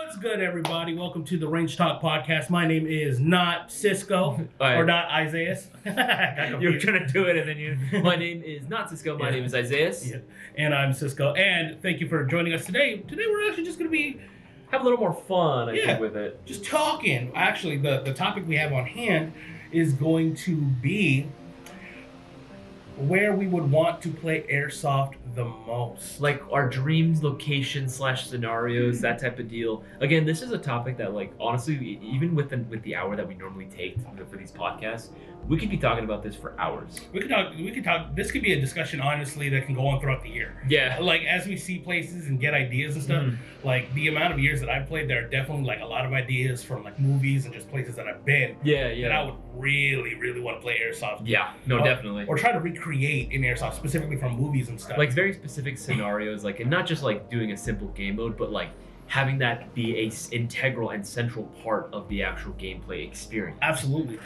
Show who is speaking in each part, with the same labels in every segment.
Speaker 1: What's good, everybody? Welcome to the Range Talk Podcast. My name is not Cisco or not Isaiah.
Speaker 2: You're gonna do it, and then you. My name is not Cisco. My name is Isaiah.
Speaker 1: Yeah. And I'm Cisco. And thank you for joining us today. Today we're actually just gonna be
Speaker 2: Have a little more fun, I think, with it.
Speaker 1: just talking. Actually, the topic we have on hand is going to be where we would want to play Airsoft the most.
Speaker 2: Like our dreams, locations / scenarios, that type of deal. Again, this is a topic that, like, honestly, even with the hour that we normally take for these podcasts, we could be talking about this for hours.
Speaker 1: We could talk. This could be a discussion, honestly, that can go on throughout the year.
Speaker 2: Yeah.
Speaker 1: Like, as we see places and get ideas and stuff, like the amount of years that I've played, there are definitely like a lot of ideas from like movies and just places that I've been.
Speaker 2: Yeah.
Speaker 1: That I would really, really want to play Airsoft.
Speaker 2: Yeah. No, definitely.
Speaker 1: Or try to recreate in Airsoft, specifically from movies and stuff.
Speaker 2: Like very specific scenarios, like, and not just like doing a simple game mode, but like having that be a integral and central part of the actual gameplay experience.
Speaker 1: Absolutely.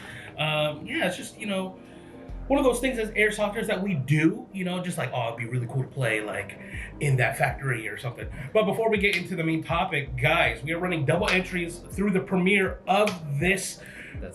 Speaker 1: It's just, one of those things as airsofters that we do, just like, oh, it'd be really cool to play like in that factory or something. But before we get into the main topic, guys, we are running double entries through the premiere of this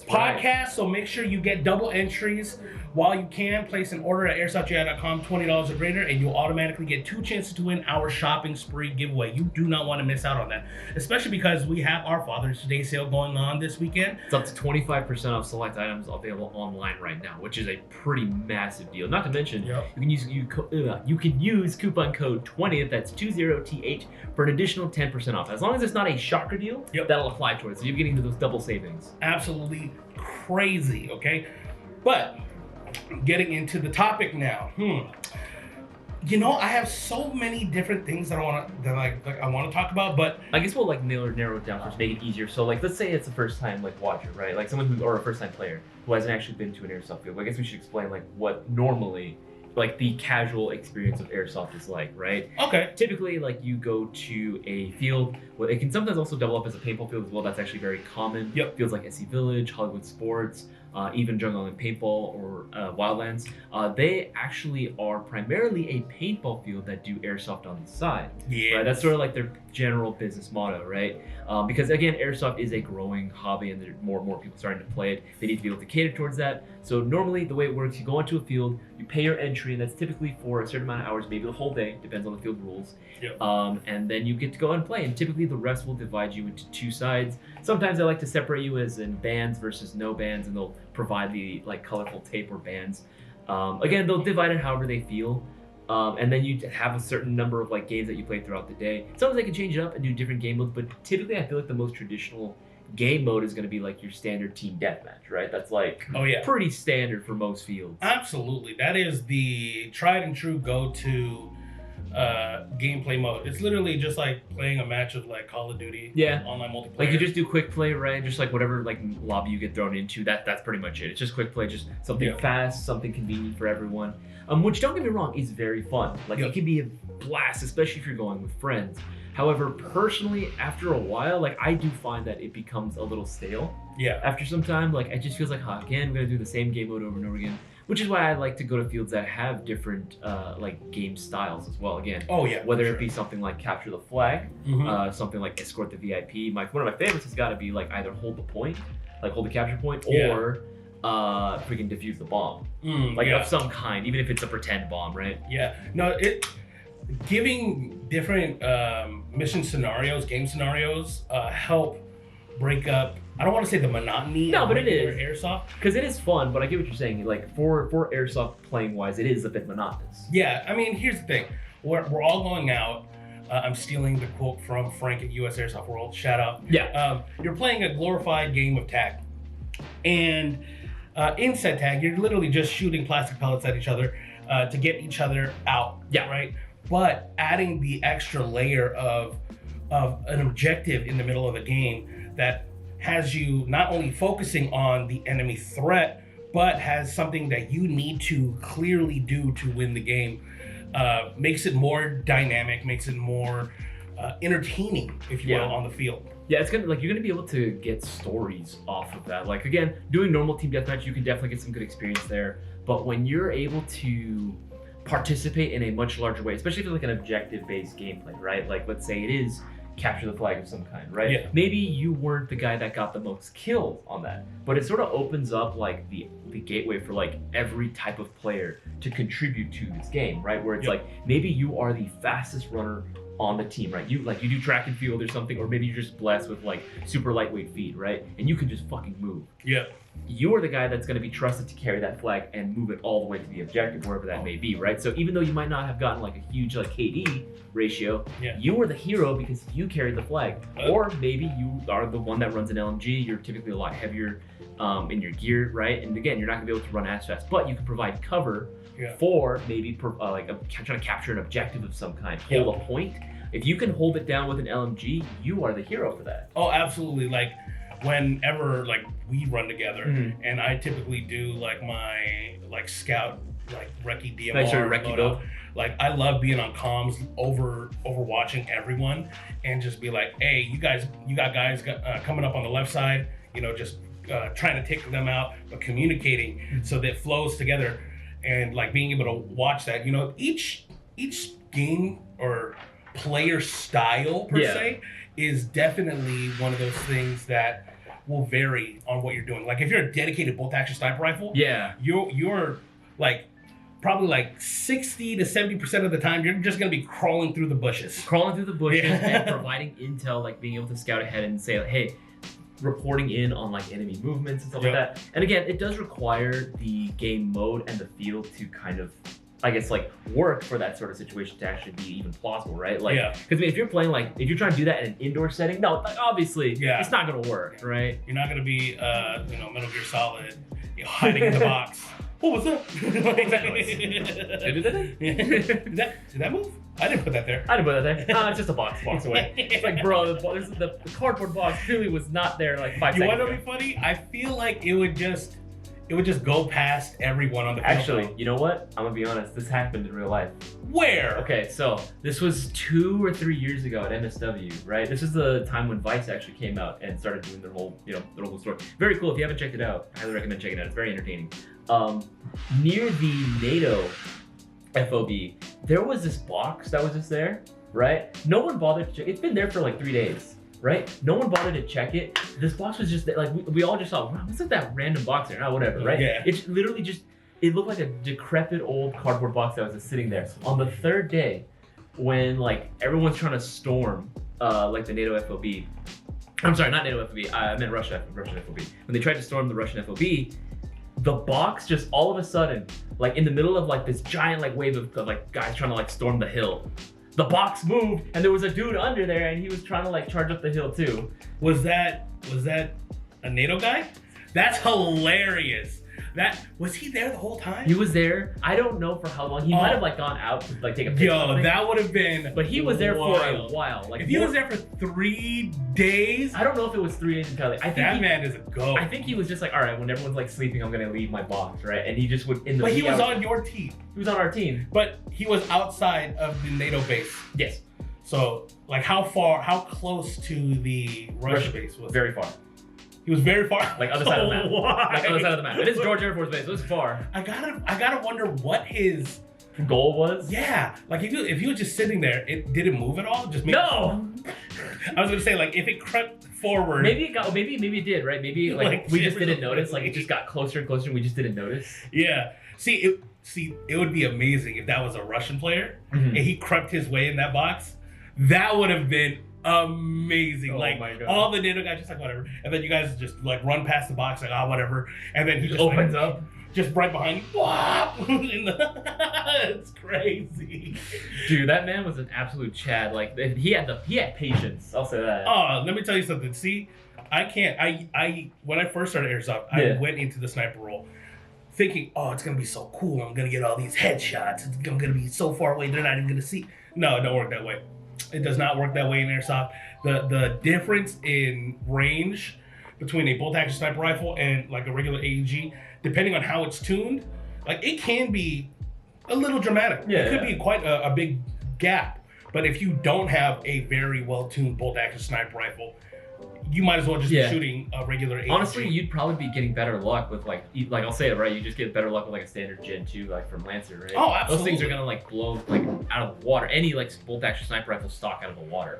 Speaker 1: podcast. Right. So make sure you get double entries while you can. Place an order at airsoftgi.com, $20 or greater, and you'll automatically get 2 chances to win our shopping spree giveaway. You do not want to miss out on that, especially because we have our Father's Day sale going on this weekend.
Speaker 2: It's up to 25% off select items available online right now, which is a pretty massive deal. Not to mention, you can use coupon code 20th, that's 20TH, for an additional 10% off. As long as it's not a shocker deal, that'll apply towards it. So you're getting those double savings.
Speaker 1: Absolutely crazy, okay? But getting into the topic now. I have so many different things that I want to talk about, but
Speaker 2: I guess we'll narrow it down first, make it easier. So let's say it's a first time watcher, right? Like someone or a first time player who hasn't actually been to an airsoft field. I guess we should explain what normally the casual experience of airsoft is like, right?
Speaker 1: Okay.
Speaker 2: Typically, you go to a field. Well, it can sometimes also double up as a paintball field as well. That's actually very common.
Speaker 1: Yep.
Speaker 2: Fields like SC Village, Hollywood Sports, even Jungle and Paintball or Wildlands. They actually are primarily a paintball field that do airsoft on the side.
Speaker 1: Yeah.
Speaker 2: Right? That's sort of like their general business motto, right? Because again, airsoft is a growing hobby, and there are more and more people starting to play it. They need to be able to cater towards that. So normally, the way it works, you go onto a field, you pay your entry, and that's typically for a certain amount of hours, maybe the whole day, depends on the field rules.
Speaker 1: Yep.
Speaker 2: And then you get to go and play. And typically, the refs will divide you into 2 sides. Sometimes they like to separate you as in bands versus no bands, and they'll provide the colorful tape or bands. Again, they'll divide it however they feel. And then you have a certain number of games that you play throughout the day. Sometimes they can change it up and do different game modes, but typically I feel like the most traditional game mode is going to be your standard team deathmatch, right? That's pretty standard for most fields.
Speaker 1: Absolutely. That is the tried and true go-to gameplay mode. It's literally just like playing a match of Call of Duty online multiplayer.
Speaker 2: You just do quick play, right? Just whatever lobby you get thrown into, that's pretty much it. It's just quick play, just something fast, something convenient for everyone. Which, don't get me wrong, is very fun. It can be a blast, especially if you're going with friends. However, personally, after a while, I do find that it becomes a little stale.
Speaker 1: Yeah.
Speaker 2: After some time, it just feels again, I'm gonna do the same game mode over and over again. Which is why I like to go to fields that have different game styles as well. Again, whether it be something like capture the flag, something like escort the VIP. One of my favorites has got to be either hold the point, hold the capture point, or freaking defuse the bomb, of some kind, even if it's a pretend bomb, right?
Speaker 1: Yeah. No, giving different mission scenarios, game scenarios, help break up. I don't want to say the monotony.
Speaker 2: No, but it is
Speaker 1: airsoft,
Speaker 2: because it is fun. But I get what you're saying. For airsoft playing wise, it is a bit monotonous.
Speaker 1: Yeah, I mean, here's the thing: we're all going out. I'm stealing the quote from Frank at US Airsoft World. Shout out.
Speaker 2: Yeah.
Speaker 1: You're playing a glorified game of tag, and in said tag, you're literally just shooting plastic pellets at each other to get each other out.
Speaker 2: Yeah.
Speaker 1: Right. But adding the extra layer of an objective in the middle of the game that has you not only focusing on the enemy threat, but has something that you need to clearly do to win the game, makes it more dynamic, makes it more entertaining, if you will, on the field.
Speaker 2: Yeah, it's gonna you're gonna be able to get stories off of that. Again, doing normal team deathmatch, you can definitely get some good experience there. But when you're able to participate in a much larger way, especially if it's an objective-based gameplay, right? Let's say it is capture the flag of some kind, right?
Speaker 1: Yeah.
Speaker 2: Maybe you weren't the guy that got the most kills on that, but it sort of opens up like the gateway for like every type of player to contribute to this game, right? Where it's like maybe you are the fastest runner on the team, right? You do track and field or something, or maybe you're just blessed with like super lightweight feet, right? And you can just fucking move.
Speaker 1: Yeah.
Speaker 2: You are the guy that's going to be trusted to carry that flag and move it all the way to the objective, wherever that may be, right? So even though you might not have gotten like a huge like KD ratio, you were the hero because you carried the flag. Or maybe you are the one that runs an LMG. You're typically a lot heavier in your gear, right? And again, you're not going to be able to run as fast, but you can provide cover for maybe trying to capture an objective of some kind, hold a point. If you can hold it down with an LMG, you are the hero for that.
Speaker 1: Oh, absolutely. Like whenever like we run together, and I typically do like my like scout like recce DMR.
Speaker 2: Nice recce build.
Speaker 1: Like I love being on comms over watching everyone and just be like, hey, you got guys coming up on the left side, you know, just trying to take them out, but communicating so that it flows together, and like being able to watch that, you know, each game or player style per se is definitely one of those things that will vary on what you're doing. Like if you're a dedicated bolt action sniper rifle, you're like probably like 60 to 70% of the time you're just gonna be crawling through the bushes.
Speaker 2: And providing intel, like being able to scout ahead and say, like, hey, reporting in on like enemy movements and stuff like that. And again, it does require the game mode and the field to kind of, I guess, like work for that sort of situation to actually be even plausible, right? Like, because I mean, if you're playing, like, if you're trying to do that in an indoor setting, no, like, obviously, it's not gonna work, right?
Speaker 1: You're not gonna be, you know, Metal Gear Solid, you know, hiding in the box. What was that? Did that move? I didn't put that there.
Speaker 2: I didn't put that there. It's just a box away. It's like, bro, the cardboard box clearly was not there like 5 seconds ago.
Speaker 1: You want to be funny? I feel like it would just go past everyone on the field.
Speaker 2: Actually, you know what? I'm gonna be honest. This happened in real life.
Speaker 1: Where?
Speaker 2: Okay, so this was 2 or 3 years ago at MSW, right? This is the time when Vice actually came out and started doing their whole story. Very cool. If you haven't checked it out, I highly recommend checking it out. It's very entertaining. Near the NATO FOB, there was this box that was just there, right? No one bothered to check. It's been there for like 3 days, right? No one bothered to check it. This box was just there, like we all just saw, wow, what's like that random box there? Oh, whatever, right?
Speaker 1: Yeah.
Speaker 2: It's literally just, it looked like a decrepit old cardboard box that was just sitting there. On the third day, when like everyone's trying to storm like the NATO FOB, I'm sorry, not NATO FOB, I meant Russian FOB. When they tried to storm the Russian FOB, the box just all of a sudden, like in the middle of like this giant like wave of like guys trying to like storm the hill, the box moved and there was a dude under there and he was trying to like charge up the hill too.
Speaker 1: Was that a NATO guy? That's hilarious. Was he there the whole time?
Speaker 2: He was there. I don't know for how long. He might have like gone out to like take a picture.
Speaker 1: Yo, that would have been.
Speaker 2: But he was there for a while. Like
Speaker 1: if he was there for 3 days.
Speaker 2: I don't know if it was 3 days entirely. I think
Speaker 1: that man is a goat.
Speaker 2: I think he was just like, all right, when everyone's like sleeping, I'm gonna leave my box, right? And he just would in the.
Speaker 1: But he was on your team.
Speaker 2: He was on our team.
Speaker 1: But he was outside of the NATO base.
Speaker 2: Yes.
Speaker 1: So like how close to the Russia base was?
Speaker 2: Very far.
Speaker 1: He was very far.
Speaker 2: Like other side of the map. Like other side of the map. It is George Air Force Base, so it's far.
Speaker 1: I gotta wonder what his
Speaker 2: goal was.
Speaker 1: Yeah. Like if he was just sitting there, did it move at all? Just
Speaker 2: no.
Speaker 1: I was gonna say like if it crept forward.
Speaker 2: Maybe it did, right? Maybe like we just didn't notice. Like it just got closer and closer and we just didn't notice.
Speaker 1: Yeah. See, it would be amazing if that was a Russian player and he crept his way in that box. That would have been amazing.
Speaker 2: Oh
Speaker 1: like
Speaker 2: my God.
Speaker 1: All the NATO guys just like whatever, and then you guys just like run past the box like whatever, and then he just
Speaker 2: opens up
Speaker 1: just right behind you. It's crazy,
Speaker 2: dude. That man was an absolute Chad. Like he had patience. I'll say that.
Speaker 1: Oh, let me tell you something. See, I can't. I when I first started Airsoft, I went into the sniper role thinking, oh, it's gonna be so cool. I'm gonna get all these headshots. I'm gonna be so far away, they're not even gonna see. No, it don't work that way. It does not work that way in Airsoft. The difference in range between a bolt action sniper rifle and like a regular AEG, depending on how it's tuned, like it can be a little dramatic. It could be quite a big gap. But if you don't have a very well tuned bolt action sniper rifle, you might as well just be shooting a regular AEG.
Speaker 2: Honestly, you'd probably be getting better luck with like I'll say it right. You just get better luck with like a standard Gen 2 like from Lancer, right?
Speaker 1: Oh, absolutely.
Speaker 2: Those things are gonna like blow like out of the water. Any like bolt action sniper rifle stock out of the water.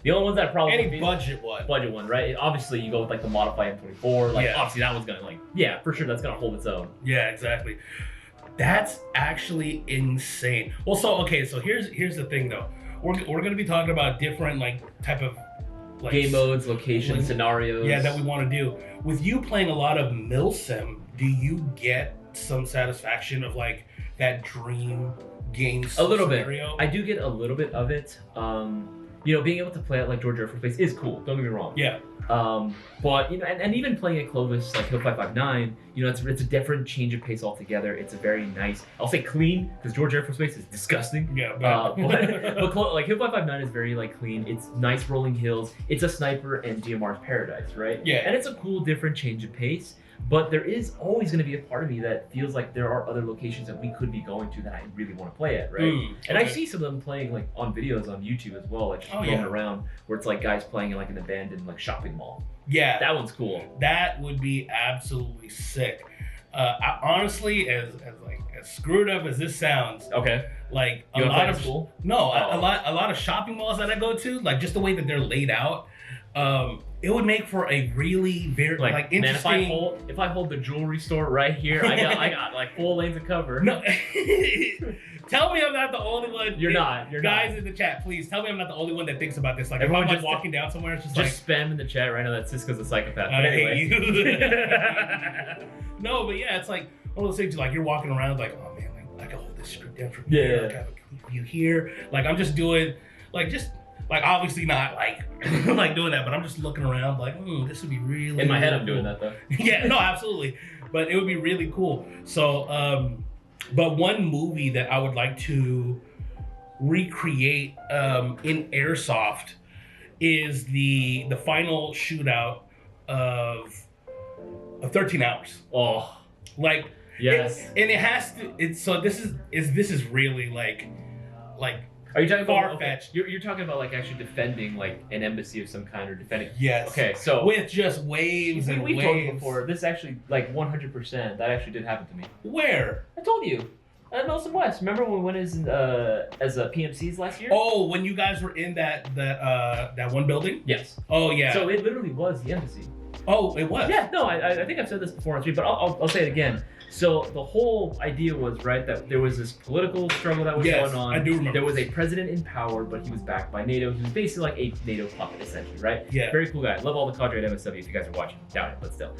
Speaker 2: The only ones that probably
Speaker 1: Any budget one.
Speaker 2: budget one, right? Obviously, you go with like the modified M24. Like
Speaker 1: Yeah.
Speaker 2: obviously that one's gonna yeah, for sure that's gonna hold its own.
Speaker 1: Yeah, exactly. That's actually insane. Well, so here's the thing though. We're gonna be talking about different like type of like
Speaker 2: Game modes, locations,
Speaker 1: like-
Speaker 2: scenarios.
Speaker 1: Yeah, that we want to do. With you playing a lot of milsim, do you get some satisfaction of like that dream game
Speaker 2: A little
Speaker 1: scenario?
Speaker 2: bit. I do get a little bit of it. You know, being able to play at like Georgia Air Force Base is cool. Don't get me wrong.
Speaker 1: Yeah.
Speaker 2: But you know, and even playing at Clovis, like Hill 559, you know, it's a different change of pace altogether. It's a very nice, I'll say clean, because Georgia Air Force Base is disgusting.
Speaker 1: Yeah.
Speaker 2: But like Hill 559 is very like clean. It's nice rolling hills. It's a sniper and DMR's paradise, right?
Speaker 1: Yeah.
Speaker 2: And it's a cool, different change of pace. But there is always going to be a part of me that feels like there are other locations that we could be going to that I really want to play at, right? And I see some of them playing like on videos on YouTube as well, like just going around where it's like guys playing in like an abandoned like shopping mall.
Speaker 1: Yeah.
Speaker 2: That one's cool.
Speaker 1: That would be absolutely sick. I, honestly, as screwed up as this sounds,
Speaker 2: Okay.
Speaker 1: like a
Speaker 2: You want to
Speaker 1: lot
Speaker 2: play
Speaker 1: of
Speaker 2: in school?
Speaker 1: no,
Speaker 2: Oh.
Speaker 1: a lot of shopping malls that I go to, like just the way that they're laid out, it would make for a really very like
Speaker 2: man,
Speaker 1: interesting.
Speaker 2: if I hold the jewelry store right here, I got like 4 lanes of cover.
Speaker 1: No, tell me I'm not the only one.
Speaker 2: You're not. You're
Speaker 1: guys
Speaker 2: not.
Speaker 1: in the chat, please tell me I'm not the only one that thinks about this. Like
Speaker 2: Everyone
Speaker 1: if I'm
Speaker 2: just-
Speaker 1: like walking down somewhere, it's just
Speaker 2: Spam in the chat right now that Cisco's a psychopath.
Speaker 1: like
Speaker 2: But
Speaker 1: I hate
Speaker 2: anyway.
Speaker 1: you. No, but yeah, it's like one of those things. Like you're walking around, like oh man, like I can hold this street down from here.
Speaker 2: Yeah.
Speaker 1: Like, I have a view here. Like I'm just doing, like obviously not like like doing that, but I'm just looking around, like this would be really.
Speaker 2: In my head,
Speaker 1: really
Speaker 2: I'm doing
Speaker 1: cool.
Speaker 2: that though.
Speaker 1: Yeah, no, absolutely. But it would be really cool. So, but one movie that I would like to recreate in Airsoft is the final shootout of 13 hours.
Speaker 2: Oh,
Speaker 1: Like,
Speaker 2: yes.
Speaker 1: and it has to. It's so this is really like.
Speaker 2: Are you talking about
Speaker 1: far-fetched.
Speaker 2: You're talking about like actually defending like an embassy of some kind or defending.
Speaker 1: Yes.
Speaker 2: Okay, so
Speaker 1: With just waves and
Speaker 2: we've told you
Speaker 1: waves.
Speaker 2: before. This actually like 100%. That actually did happen to me.
Speaker 1: Where?
Speaker 2: I told you. At Nelson West. Remember when we went as PMCs last year?
Speaker 1: Oh, when you guys were in that one building?
Speaker 2: Yes.
Speaker 1: Oh yeah.
Speaker 2: So it literally was the embassy.
Speaker 1: Oh, it was.
Speaker 2: Yeah. No, I think I've said this before on stream, but I'll say it again. So the whole idea was right that there was this political struggle that was
Speaker 1: Yes,
Speaker 2: going on.
Speaker 1: I do remember.
Speaker 2: There was a president in power, but he was backed by NATO. He was basically like a NATO puppet, essentially, right?
Speaker 1: Yeah.
Speaker 2: Very cool guy. Love all the cadre at MSW. If you guys are watching, doubt it, but still.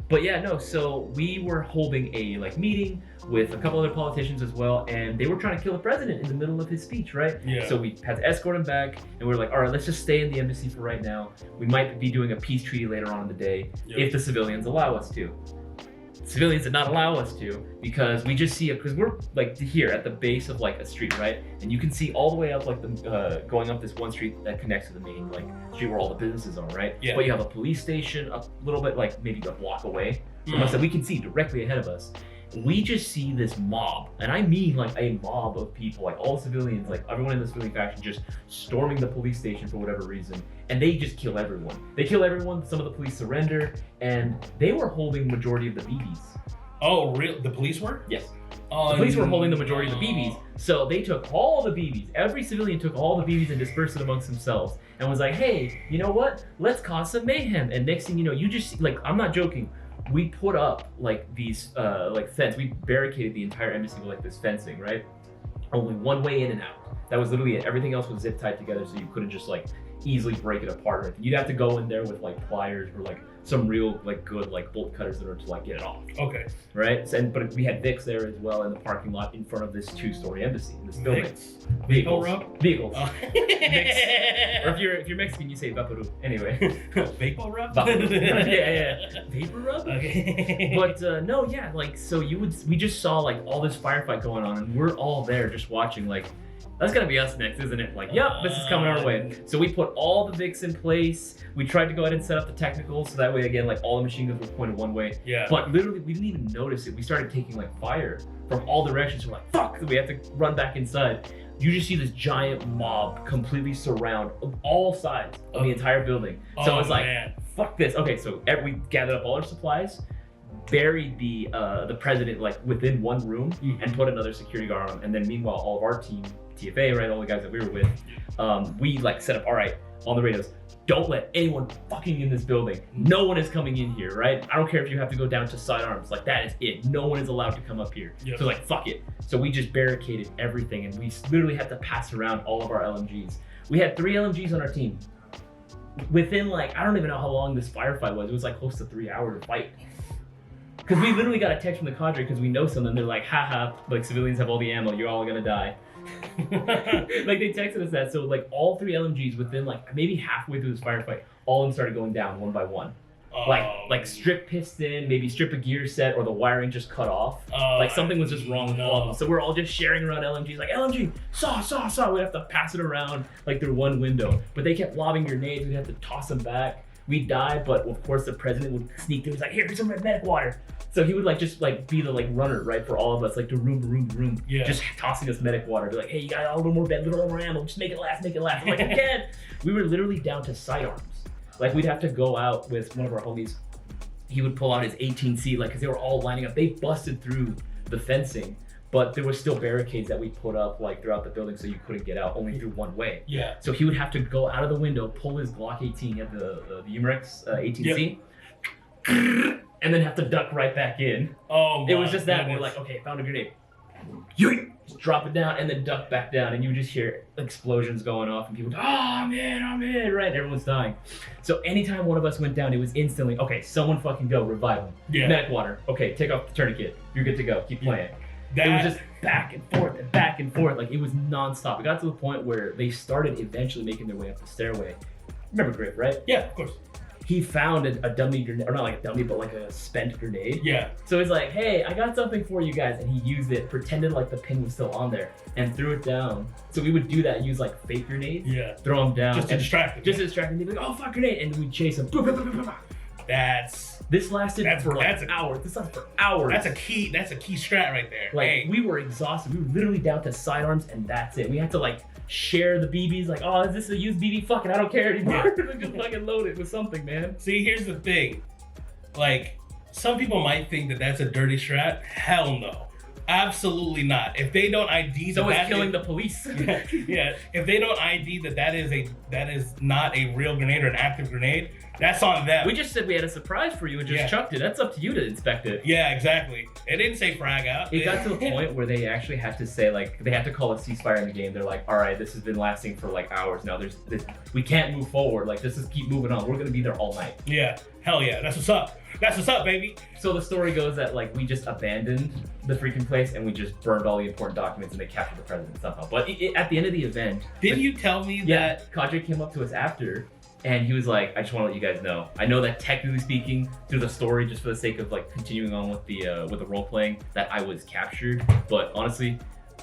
Speaker 2: But yeah, no. So we were holding a like meeting with a couple other politicians as well, and they were trying to kill the president in the middle of his speech, right?
Speaker 1: Yeah.
Speaker 2: So we had to escort him back, and we were like, all right, let's just stay in the embassy for right now. We might be doing a peace treaty later on in the day if the civilians allow us to. Civilians did not allow us to because we just see it because we're like here at the base of like a street, right? And you can see all the way up like the going up this one street that connects to the main like street where all the businesses are, right?
Speaker 1: Yeah.
Speaker 2: But you have a police station a little bit like maybe a block away from us that we can see directly ahead of us. We just see this mob, and I mean like a mob of people, like all civilians, like everyone in the civilian faction just storming the police station for whatever reason, and they just kill everyone. They kill everyone, some of the police surrender, and they were holding majority of the BBs.
Speaker 1: Oh, real? The police were?
Speaker 2: Yes. The police were holding the majority of the BBs, so they took all the BBs. Every civilian took all the BBs and dispersed it amongst themselves, and was like, hey, you know what? Let's cause some mayhem. And next thing you know, you just see, like, I'm not joking, we put up like these like fence. We barricaded the entire embassy with like this fencing, right? Only one way in and out. That was literally it. Everything else was zip tied together, so you couldn't just like easily break it apart or anything. You'd have to go in there with like pliers or like some real like good like bolt cutters in order to like get it off,
Speaker 1: Okay.
Speaker 2: right? So, but we had Vicks there as well in the parking lot in front of this 2-story embassy in this building.
Speaker 1: Vicks?
Speaker 2: Vehicles.
Speaker 1: rub?
Speaker 2: Vehicles.
Speaker 1: Oh.
Speaker 2: Or if you're Mexican, you say vaporu. Anyway.
Speaker 1: Vapor rub?
Speaker 2: yeah. Vapor rub?
Speaker 1: Okay.
Speaker 2: But no, yeah, like so we just saw like all this firefight going on, and we're all there just watching. Like that's gonna be us next, isn't it? Like, yep, this is coming our way. So we put all the Vicks in place. We tried to go ahead and set up the technicals so that way again, like all the machine guns were pointed one way.
Speaker 1: Yeah.
Speaker 2: But literally, we didn't even notice it. We started taking like fire from all directions. We're like, fuck! So we have to run back inside. You just see this giant mob completely surround all sides of the entire building. So it's like,
Speaker 1: man.
Speaker 2: fuck this. Okay, so we gathered up all our supplies, buried the president like within one room, and put another security guard on him. And then meanwhile, all of our team TFA, right? All the guys that we were with, we like set up, all right, on the radios, don't let anyone fucking in this building. No one is coming in here, right? I don't care if you have to go down to sidearms. Like, that is it. No one is allowed to come up here.
Speaker 1: Yep.
Speaker 2: So like, fuck it. So we just barricaded everything, and we literally had to pass around all of our LMGs. We had 3 LMGs on our team. Within like, I don't even know how long this firefight was. It was like close to 3 hours fight. Because we literally got a text from the cadre because we know some of them. They're like, haha, like civilians have all the ammo. You're all gonna die. Like they texted us that. So like all 3 LMGs within like maybe halfway through this firefight, all of them started going down one by one. Like strip piston, maybe strip a gear set, or the wiring just cut off. Like something was just wrong with all of them. So we're all just sharing around LMGs, like LMG, saw. We have to pass it around like through one window. But they kept lobbing grenades. We'd have to toss them back. We'd die, but of course the president would sneak through. He's like, here's some medic water. So he would like just like be the like runner, right, for all of us, like to room,
Speaker 1: yeah,
Speaker 2: just tossing us medic water. Be like, hey, you got a little more bed, a little more ammo, just make it last. I'm like, we can. We were literally down to sidearms. Like we'd have to go out with one of our homies. He would pull out his 18C, like, because they were all lining up. They busted through the fencing, but there were still barricades that we put up like throughout the building, so you couldn't get out, only through one way.
Speaker 1: Yeah.
Speaker 2: So he would have to go out of the window, pull his Glock 18, he had the Umarex 18C, yep, and then have to duck right back in.
Speaker 1: Oh my
Speaker 2: It was just that.
Speaker 1: goodness.
Speaker 2: We're like, okay, found a grenade. Just drop it down and then duck back down, and you would just hear explosions going off, and people, oh, I'm in, right? Everyone's dying. So anytime one of us went down, it was instantly, okay, someone fucking go, revive them.
Speaker 1: Yeah.
Speaker 2: Medic water. Okay, take off the tourniquet. You're good to go. Keep playing.
Speaker 1: That,
Speaker 2: It was just back and forth and back and forth. Like, it was nonstop. It got to the point where they started eventually making their way up the stairway. Remember Griff, right?
Speaker 1: yeah, of course.
Speaker 2: He found a dummy grenade, or not like a dummy, but like a spent grenade.
Speaker 1: Yeah.
Speaker 2: So he's like, hey, I got something for you guys. And he used it, pretended like the pin was still on there, and threw it down. So we would do that, use like fake grenades,
Speaker 1: Yeah.
Speaker 2: throw them down.
Speaker 1: Just to distract them.
Speaker 2: Just to distract them. They'd be like, oh, fuck, grenade. And then we'd chase them. This lasted for like hours. This lasted for hours.
Speaker 1: That's a key strat right there.
Speaker 2: Like,
Speaker 1: hey.
Speaker 2: we were exhausted. We were literally down to sidearms, and that's it. We had to like share the BBs. Like, oh, is this a used BB? Fuck it, I don't care anymore. Just fucking load it with something, man.
Speaker 1: See, here's the thing. Like, some people might think that that's a dirty strat. Hell no. Absolutely not. If they don't ID
Speaker 2: So
Speaker 1: that
Speaker 2: it's killing the police.
Speaker 1: yeah. If they don't ID that is not a real grenade or an active grenade, that's on them.
Speaker 2: We just said we had a surprise for you and just chucked it. That's up to you to inspect it.
Speaker 1: Yeah, exactly. It didn't say frag out.
Speaker 2: It got to the point where they actually had to say, like, they had to call a ceasefire in the game. They're like, all right, this has been lasting for like hours now. We can't move forward. Like, this is keep moving on. We're gonna be there all night.
Speaker 1: Yeah. Hell yeah. That's what's up. That's what's up, baby.
Speaker 2: So the story goes that like we just abandoned the freaking place and we just burned all the important documents and they captured the president somehow. But at the end of the event,
Speaker 1: Didn't you tell me that?
Speaker 2: Kadri came up to us after. And he was like, I just want to let you guys know. I know that technically speaking, through the story, just for the sake of like continuing on with the role playing, that I was captured. But honestly,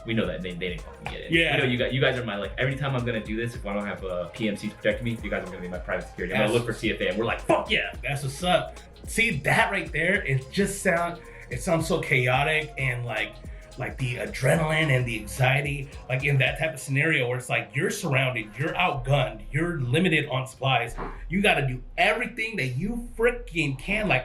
Speaker 2: we know that they didn't fucking get it.
Speaker 1: Yeah.
Speaker 2: You know, you guys are my, like, every time I'm gonna do this, if I don't have PMCs protecting me, you guys are gonna be my private security. I'm gonna look for CFA, and we're like, fuck yeah.
Speaker 1: That's what's up. See, that right there, it sounds so chaotic, and like the adrenaline and the anxiety, like in that type of scenario where it's like you're surrounded, you're outgunned, you're limited on supplies, you got to do everything that you freaking can. Like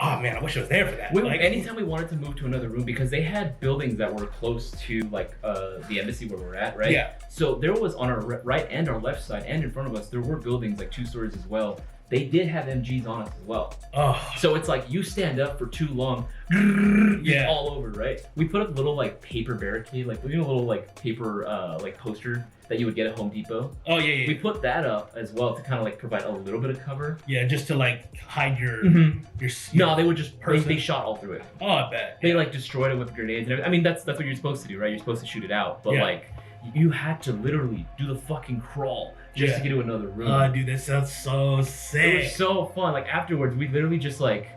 Speaker 1: oh man, I wish I was there for that.
Speaker 2: Anytime we wanted to move to another room, because they had buildings that were close to like the embassy where we're at, right?
Speaker 1: Yeah.
Speaker 2: So there was on our right and our left side and in front of us, there were buildings like 2 stories as well. They did have MGs on us as well.
Speaker 1: Oh.
Speaker 2: So it's like you stand up for too long,
Speaker 1: yeah,
Speaker 2: all over, right? We put up a little like paper barricade, like a little like paper like poster that you would get at Home Depot.
Speaker 1: Oh yeah.
Speaker 2: We put that up as well to kind of like provide a little bit of cover.
Speaker 1: Yeah, just to like hide your.
Speaker 2: No, they would just they shot all through it.
Speaker 1: Oh, I bet.
Speaker 2: They like destroyed it with grenades and everything. I mean, that's what you're supposed to do, right? You're supposed to shoot it out, but like you had to literally do the fucking crawl just to get to another room.
Speaker 1: Oh, dude, that sounds so sick.
Speaker 2: It was so fun. Like afterwards, we literally just like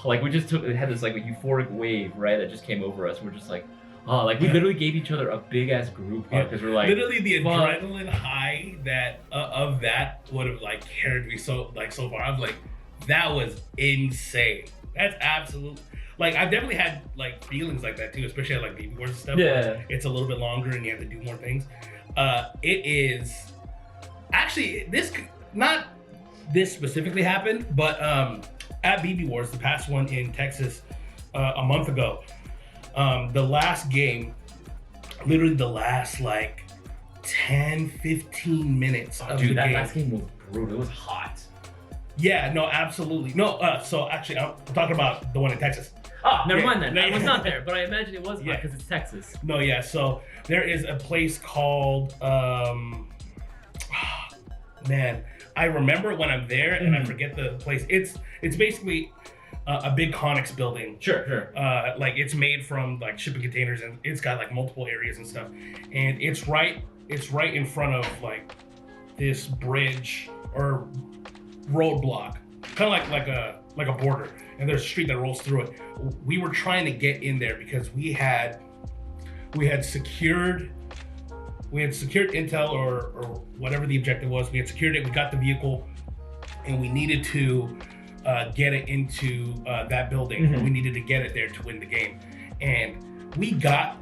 Speaker 2: we just had this like a euphoric wave, right, that just came over us. We're just like, oh, like we literally gave each other a big ass group hug because we're like,
Speaker 1: literally the adrenaline high that of that would have like carried me so far. I was like, that was insane. That's absolute. Like I've definitely had like feelings like that too, especially at like baby wars and stuff.
Speaker 2: Yeah.
Speaker 1: It's a little bit longer and you have to do more things. It is actually not this specifically happened, but at BB Wars, the past one in Texas a month ago, the last game, literally the last like 10, 15 minutes of
Speaker 2: Dude,
Speaker 1: the
Speaker 2: that
Speaker 1: game.
Speaker 2: last game was brutal. It was hot.
Speaker 1: Yeah, no, absolutely. No, so actually, I'm talking about the one in Texas.
Speaker 2: Oh, never
Speaker 1: Yeah,
Speaker 2: mind then.
Speaker 1: no,
Speaker 2: I was
Speaker 1: yeah.
Speaker 2: not there, but I imagine it was hot
Speaker 1: Yeah.
Speaker 2: because it's Texas.
Speaker 1: No, yeah, so there is a place called, man, I remember when I'm there and I forget the place. It's basically a big Conex building.
Speaker 2: Sure.
Speaker 1: Like it's made from like shipping containers and it's got like multiple areas and stuff. And it's right in front of like this bridge or roadblock, kind of like a border. And there's a street that rolls through it. We were trying to get in there because we had secured intel or whatever the objective was. We had secured it. We got the vehicle, and we needed to get it into that building.
Speaker 2: Mhm.
Speaker 1: We needed to get it there to win the game, and we got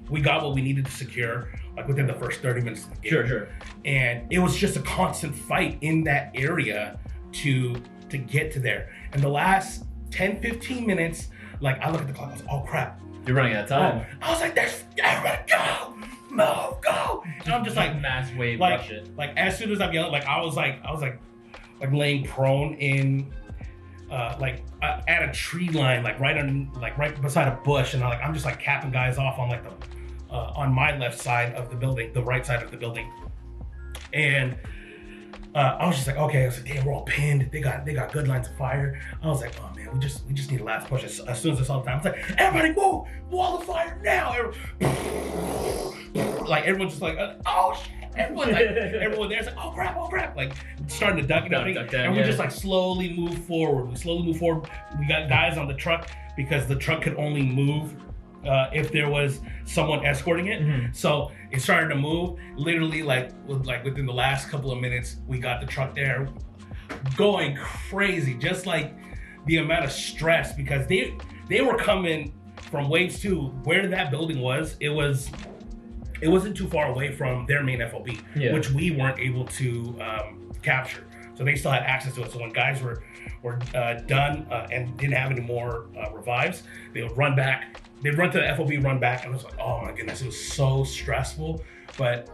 Speaker 1: what we needed to secure like within the first 30 minutes of the game.
Speaker 2: Sure.
Speaker 1: And it was just a constant fight in that area to get to there. And the last 10, 15 minutes, like I look at the clock, I was oh crap.
Speaker 2: You're running out of time.
Speaker 1: I was like, there's everybody go. And I'm just like
Speaker 2: mass wave
Speaker 1: like,
Speaker 2: rush it.
Speaker 1: like as soon as I'm yelling, like I was like laying prone in at a tree line, like right beside a bush, and I'm just like capping guys off on like the on my left side of the building, the right side of the building. And I was just like, okay, I was like, damn, we're all pinned. They got good lines of fire. I was like, oh man, we just need a last push. As soon as I saw the time, I was like, everybody move, wall of fire now. Like everyone's just like, oh shit. Everyone there's like, oh crap, like starting to duck and everything. And we just like slowly move forward. We got guys on the truck because the truck could only move if there was someone escorting it.
Speaker 2: Mhm.
Speaker 1: So it started to move. Literally, within the last couple of minutes, we got the truck there, going crazy. Just like the amount of stress because they were coming from waves 2 where that building was. It wasn't too far away from their main FOB, which we weren't able to capture. So they still had access to it. So when guys were done and didn't have any more revives, they would run back. They'd run to the FOB, run back, and I was like, oh my goodness, it was so stressful, but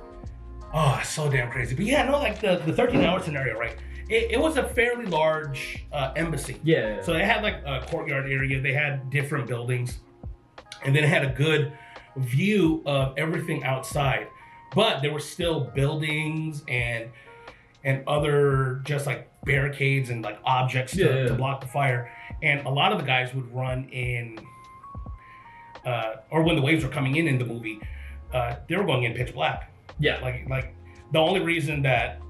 Speaker 1: so damn crazy. But yeah, no, like the 13-hour scenario, right? It was a fairly large embassy.
Speaker 2: Yeah.
Speaker 1: So they had like a courtyard area. They had different buildings, and then it had a good view of everything outside. But there were still buildings and other just like barricades and like objects to block the fire. And a lot of the guys would run in. Or when the waves were coming in the movie, they were going in pitch black.
Speaker 2: Yeah.
Speaker 1: Like the only reason that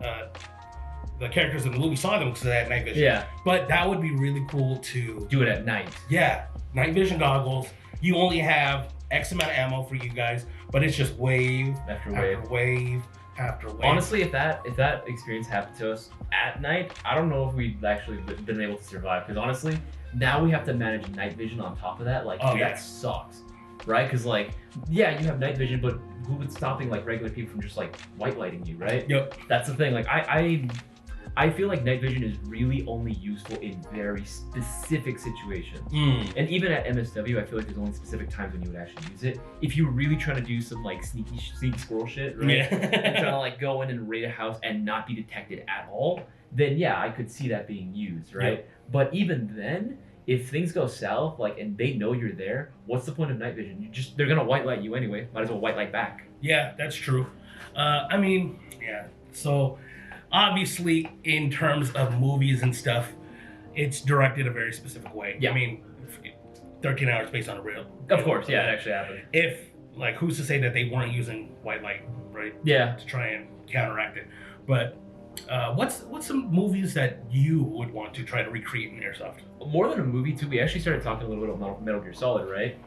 Speaker 1: the characters in the movie saw them because they had night vision.
Speaker 2: Yeah.
Speaker 1: But that would be really cool to
Speaker 2: do it at night.
Speaker 1: Yeah, night vision goggles. You only have X amount of ammo for you guys, but it's just wave
Speaker 2: after
Speaker 1: wave after wave.
Speaker 2: Honestly, if that experience happened to us at night, I don't know if we'd actually been able to survive. Because honestly, now we have to manage night vision on top of that. Like, that sucks. Right? Because you have night vision, but who would stopping like regular people from just like white lighting you, right?
Speaker 1: Yep.
Speaker 2: That's the thing. Like I feel like night vision is really only useful in very specific situations. And even at MSW, I feel like there's only specific times when you would actually use it. If you were really trying to do some like sneaky squirrel shit, right?
Speaker 1: Yeah.
Speaker 2: And trying to like go in and raid a house and not be detected at all, then yeah, I could see that being used, right?
Speaker 1: Yep.
Speaker 2: But even then, if things go south, and they know you're there, what's the point of night vision? They're gonna white light you anyway. Might as well white light back.
Speaker 1: Yeah, that's true. I mean, yeah. So obviously, in terms of movies and stuff, it's directed a very specific way.
Speaker 2: Yeah.
Speaker 1: I mean, 13 hours based on a real.
Speaker 2: Of course, yeah, it actually happened.
Speaker 1: If who's to say that they weren't using white light, right?
Speaker 2: Yeah.
Speaker 1: To try and counteract it, but. What's some movies that you would want to try to recreate in Airsoft?
Speaker 2: More than a movie too, we actually started talking a little bit about Metal Gear Solid, right?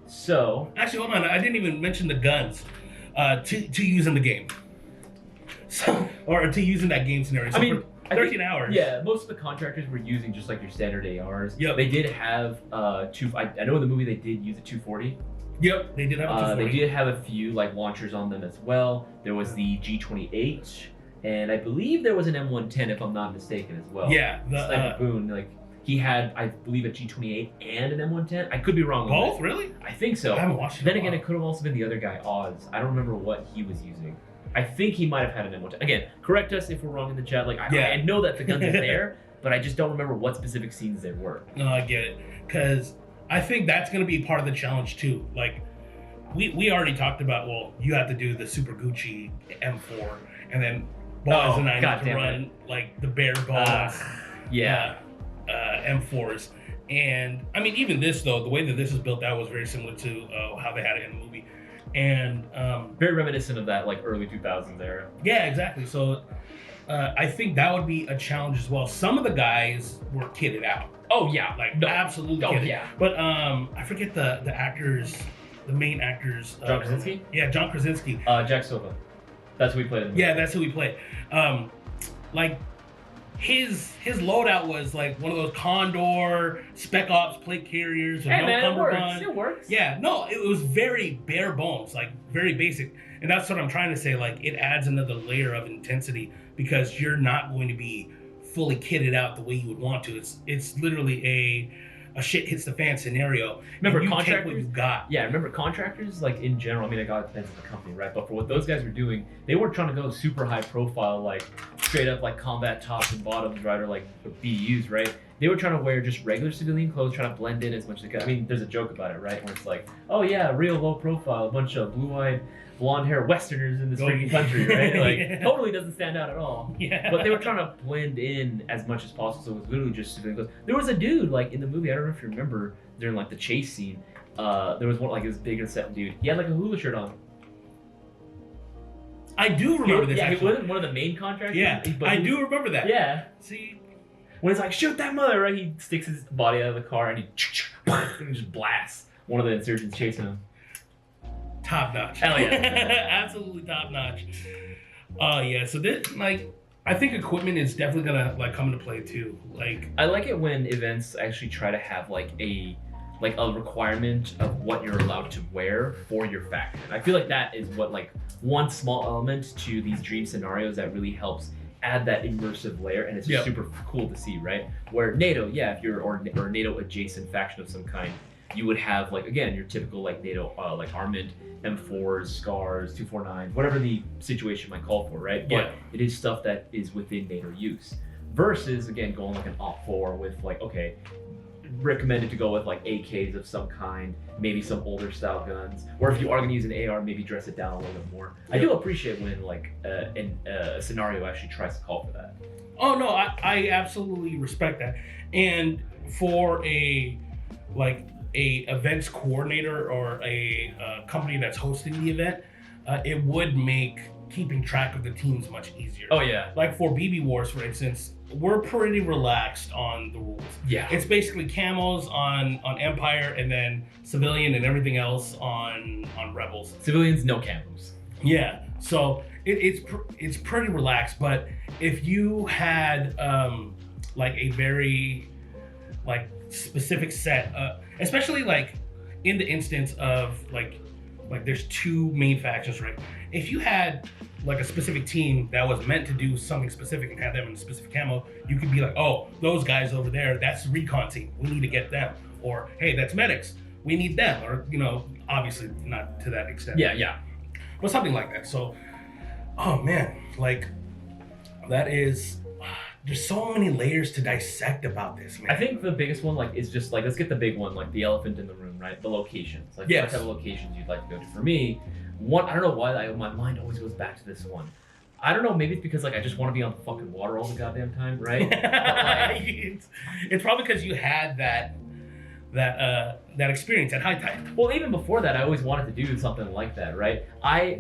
Speaker 2: So
Speaker 1: actually, hold on, I didn't even mention the guns to use in the game. So, or to use in that game scenario. So I mean, for 13 hours.
Speaker 2: Yeah, most of the contractors were using just like your standard ARs.
Speaker 1: Yep.
Speaker 2: They did have I know in the movie they did use a 240.
Speaker 1: Yep, they did have a 240.
Speaker 2: They did have a few like launchers on them as well. There was the G28. And I believe there was an M110, if I'm not mistaken, as well.
Speaker 1: Yeah,
Speaker 2: Sniper Boon, He had, I believe, a G28 and an M110. I could be wrong.
Speaker 1: Both, really?
Speaker 2: I think so.
Speaker 1: I haven't watched it.
Speaker 2: Then again, it could have also been the other guy, Oz. I don't remember what he was using. I think he might have had an M110. Again, correct us if we're wrong in the chat. Like, I know that the guns are there, but I just don't remember what specific scenes they were.
Speaker 1: No, I get it. Because I think that's going to be part of the challenge, too. Like, we already talked about, well, you have to do the Super Gucci M4, and then Boaz and I need to run, like, the bare bones M4s. And, I mean, even this, though, the way that this is built out was very similar to how they had it in the movie. And
Speaker 2: very reminiscent of that, like, early 2000s era.
Speaker 1: Yeah, exactly. So I think that would be a challenge as well. Some of the guys were kitted out.
Speaker 2: Oh, yeah.
Speaker 1: Like, absolutely kitted.
Speaker 2: Yeah.
Speaker 1: But I forget the actors, the main actors.
Speaker 2: John Krasinski?
Speaker 1: Yeah, John Krasinski.
Speaker 2: Jack Silva. That's who we played in the movie.
Speaker 1: Yeah, that's who we played. Like, his loadout was like one of those Condor Spec Ops plate carriers.
Speaker 2: Hey, man, it works. It works.
Speaker 1: Yeah, no, it was very bare bones, like very basic. And that's what I'm trying to say. Like, it adds another layer of intensity because you're not going to be fully kitted out the way you would want to. It's literally a shit hits the fan scenario.
Speaker 2: Remember,
Speaker 1: you
Speaker 2: contractors,
Speaker 1: take what you've got.
Speaker 2: Yeah, remember contractors, like, in general, I mean, it depends on the company, right? But for what those guys were doing, they weren't trying to go super high profile, like straight up like combat tops and bottoms, right? Or like BUs, right? They were trying to wear just regular civilian clothes, trying to blend in as much as they could. I mean, there's a joke about it, right? Where it's like, oh yeah, real low profile, a bunch of blue-eyed, blonde-haired Westerners in this freaking country, right? Like, totally doesn't stand out at all.
Speaker 1: Yeah.
Speaker 2: But they were trying to blend in as much as possible, so it was literally just civilian clothes. There was a dude, like, in the movie, I don't know if you remember, during, like, the chase scene, there was one, like, this big and set dude. He had, like, a hula shirt on.
Speaker 1: I do remember this,
Speaker 2: Yeah,
Speaker 1: actually.
Speaker 2: he wasn't one of the main contractors.
Speaker 1: Yeah, I do remember that.
Speaker 2: Yeah.
Speaker 1: See?
Speaker 2: When it's like, shoot that mother, right? He sticks his body out of the car and he just blasts one of the insurgents chasing him.
Speaker 1: Top notch.
Speaker 2: Hell yeah.
Speaker 1: Absolutely top notch. Yeah, so this, like, I think equipment is definitely gonna, like, come into play too. Like,
Speaker 2: I like it when events actually try to have like a requirement of what you're allowed to wear for your faction. I feel like that is what, like, one small element to these dream scenarios that really helps add that immersive layer, and it's just super cool to see, right? Where NATO, yeah, if you're or NATO adjacent faction of some kind, you would have, like, again, your typical, like, NATO like armament, M4s, SCARs, 249s, whatever the situation might call for, right?
Speaker 1: Yeah.
Speaker 2: But it is stuff that is within NATO use. Versus, again, going like an OP4 with, like, okay, recommended to go with like AKs of some kind, maybe some older style guns, or if you are going to use an AR, maybe dress it down a little bit more. I do appreciate when, like, a scenario actually tries to call for that.
Speaker 1: Oh no, I absolutely respect that. And for a events coordinator or a company that's hosting the event, it would make keeping track of the teams much easier.
Speaker 2: Oh yeah.
Speaker 1: Like for BB Wars, for instance, we're pretty relaxed on the rules.
Speaker 2: Yeah.
Speaker 1: It's basically camos on Empire, and then civilian and everything else on Rebels.
Speaker 2: Civilians, no camos.
Speaker 1: Yeah. So it's pretty relaxed. But if you had like a very like specific set, especially like in the instance of like there's two main factions, right? If you had like a specific team that was meant to do something specific and had them in a specific camo, you could be like, oh, those guys over there, that's the recon team. We need to get them. Or, hey, that's medics. We need them. Or, you know, obviously not to that extent.
Speaker 2: Yeah.
Speaker 1: But something like that. So, oh man, like that is, there's so many layers to dissect about this, man.
Speaker 2: I think the biggest one, like, is just like, let's get the big one, like the elephant in the room, right? The locations. Like, what type of locations you'd like to go to. For me, one, I don't know why my mind always goes back to this one. I don't know, maybe it's because, like, I just want to be on fucking water all the goddamn time, right? But, like,
Speaker 1: it's probably because you had that experience at high tide.
Speaker 2: Well, even before that, I always wanted to do something like that, right?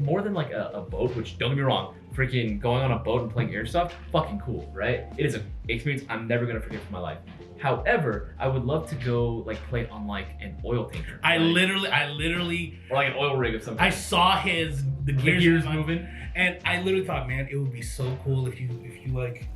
Speaker 2: More than like a boat, which, don't get me wrong, freaking going on a boat and playing Airsoft, fucking cool, right? It is an experience I'm never gonna forget for my life. However, I would love to go like play on like an oil tanker.
Speaker 1: I literally,
Speaker 2: or like an oil rig of some kind.
Speaker 1: I saw the gears
Speaker 2: moving,
Speaker 1: and I literally thought, man, it would be so cool if you like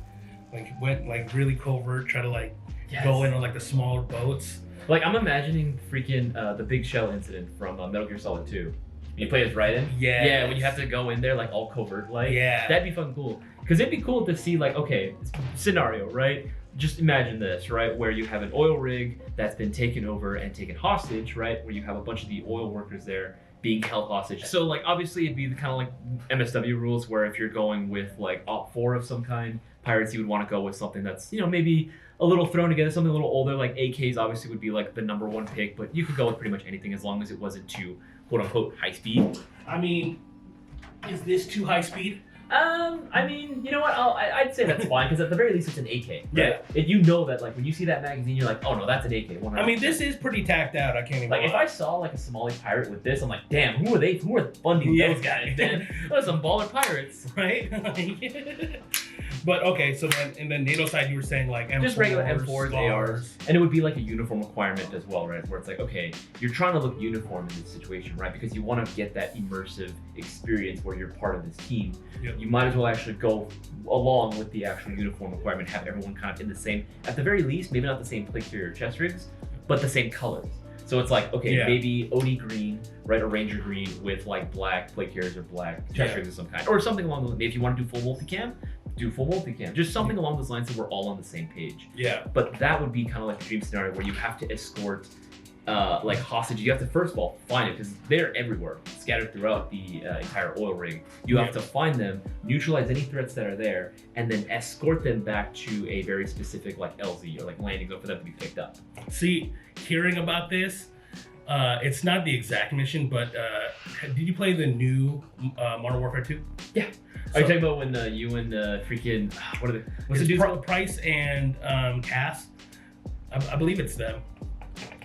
Speaker 1: went like really covert, try to like go in on like the smaller boats.
Speaker 2: Like, I'm imagining freaking the Big Shell incident from Metal Gear Solid 2. When you play as Raiden? Yeah, when you have to go in there like all covert, like, that'd be fucking cool. Because it'd be cool to see, like, okay, scenario, right? just imagine this, right? Where you have an oil rig that's been taken over and taken hostage, right? Where you have a bunch of the oil workers there being held hostage. So like obviously it'd be the kind of like MSW rules where if you're going with like Op 4 of some kind, pirates, you would want to go with something that's, you know, maybe a little thrown together, something a little older. Like AKs obviously would be like the number one pick, but you could go with pretty much anything as long as it wasn't too quote unquote high speed.
Speaker 1: I mean, is this too high speed?
Speaker 2: I mean, you know what? I'd say that's fine because at the very least it's an AK. Right?
Speaker 1: Yeah.
Speaker 2: And you know that like when you see that magazine, you're like, oh no, that's an AK. 100%.
Speaker 1: I mean, this is pretty tacked out. I can't even.
Speaker 2: Like if I saw like a Somali pirate with this, I'm like, damn, who are they? Who are funding those guys? Man, those are some baller pirates,
Speaker 1: right? But okay, so then in the NATO side, you were saying like M4s,
Speaker 2: just regular M4s,
Speaker 1: SCARs.
Speaker 2: ARs, and it would be like a uniform requirement as well, right? Where it's like, okay, you're trying to look uniform in this situation, right? Because you want to get that immersive experience where you're part of this team.
Speaker 1: Yep.
Speaker 2: You might as well actually go along with the actual uniform requirement, have everyone kind of in the same, at the very least, maybe not the same plate carrier chest rigs, but the same colors. So it's like, okay, maybe OD green, right, or Ranger green with like black plate carriers or black chest rigs of some kind, or something along those lines. Maybe if you want to do full multicam, do full multicam. Just something along those lines so we're all on the same page.
Speaker 1: Yeah.
Speaker 2: But that would be kind of like a dream scenario where you have to escort like hostage. You have to first of all find it because they're everywhere, scattered throughout the entire oil rig. You have to find them, neutralize any threats that are there, and then escort them back to a very specific like LZ or like landing zone for them to be picked up.
Speaker 1: See, hearing about this, it's not the exact mission, but did you play the new Modern Warfare 2?
Speaker 2: Yeah. Are you talking about when you and freaking what are the what's the dude's
Speaker 1: Price and Cass? I believe it's them.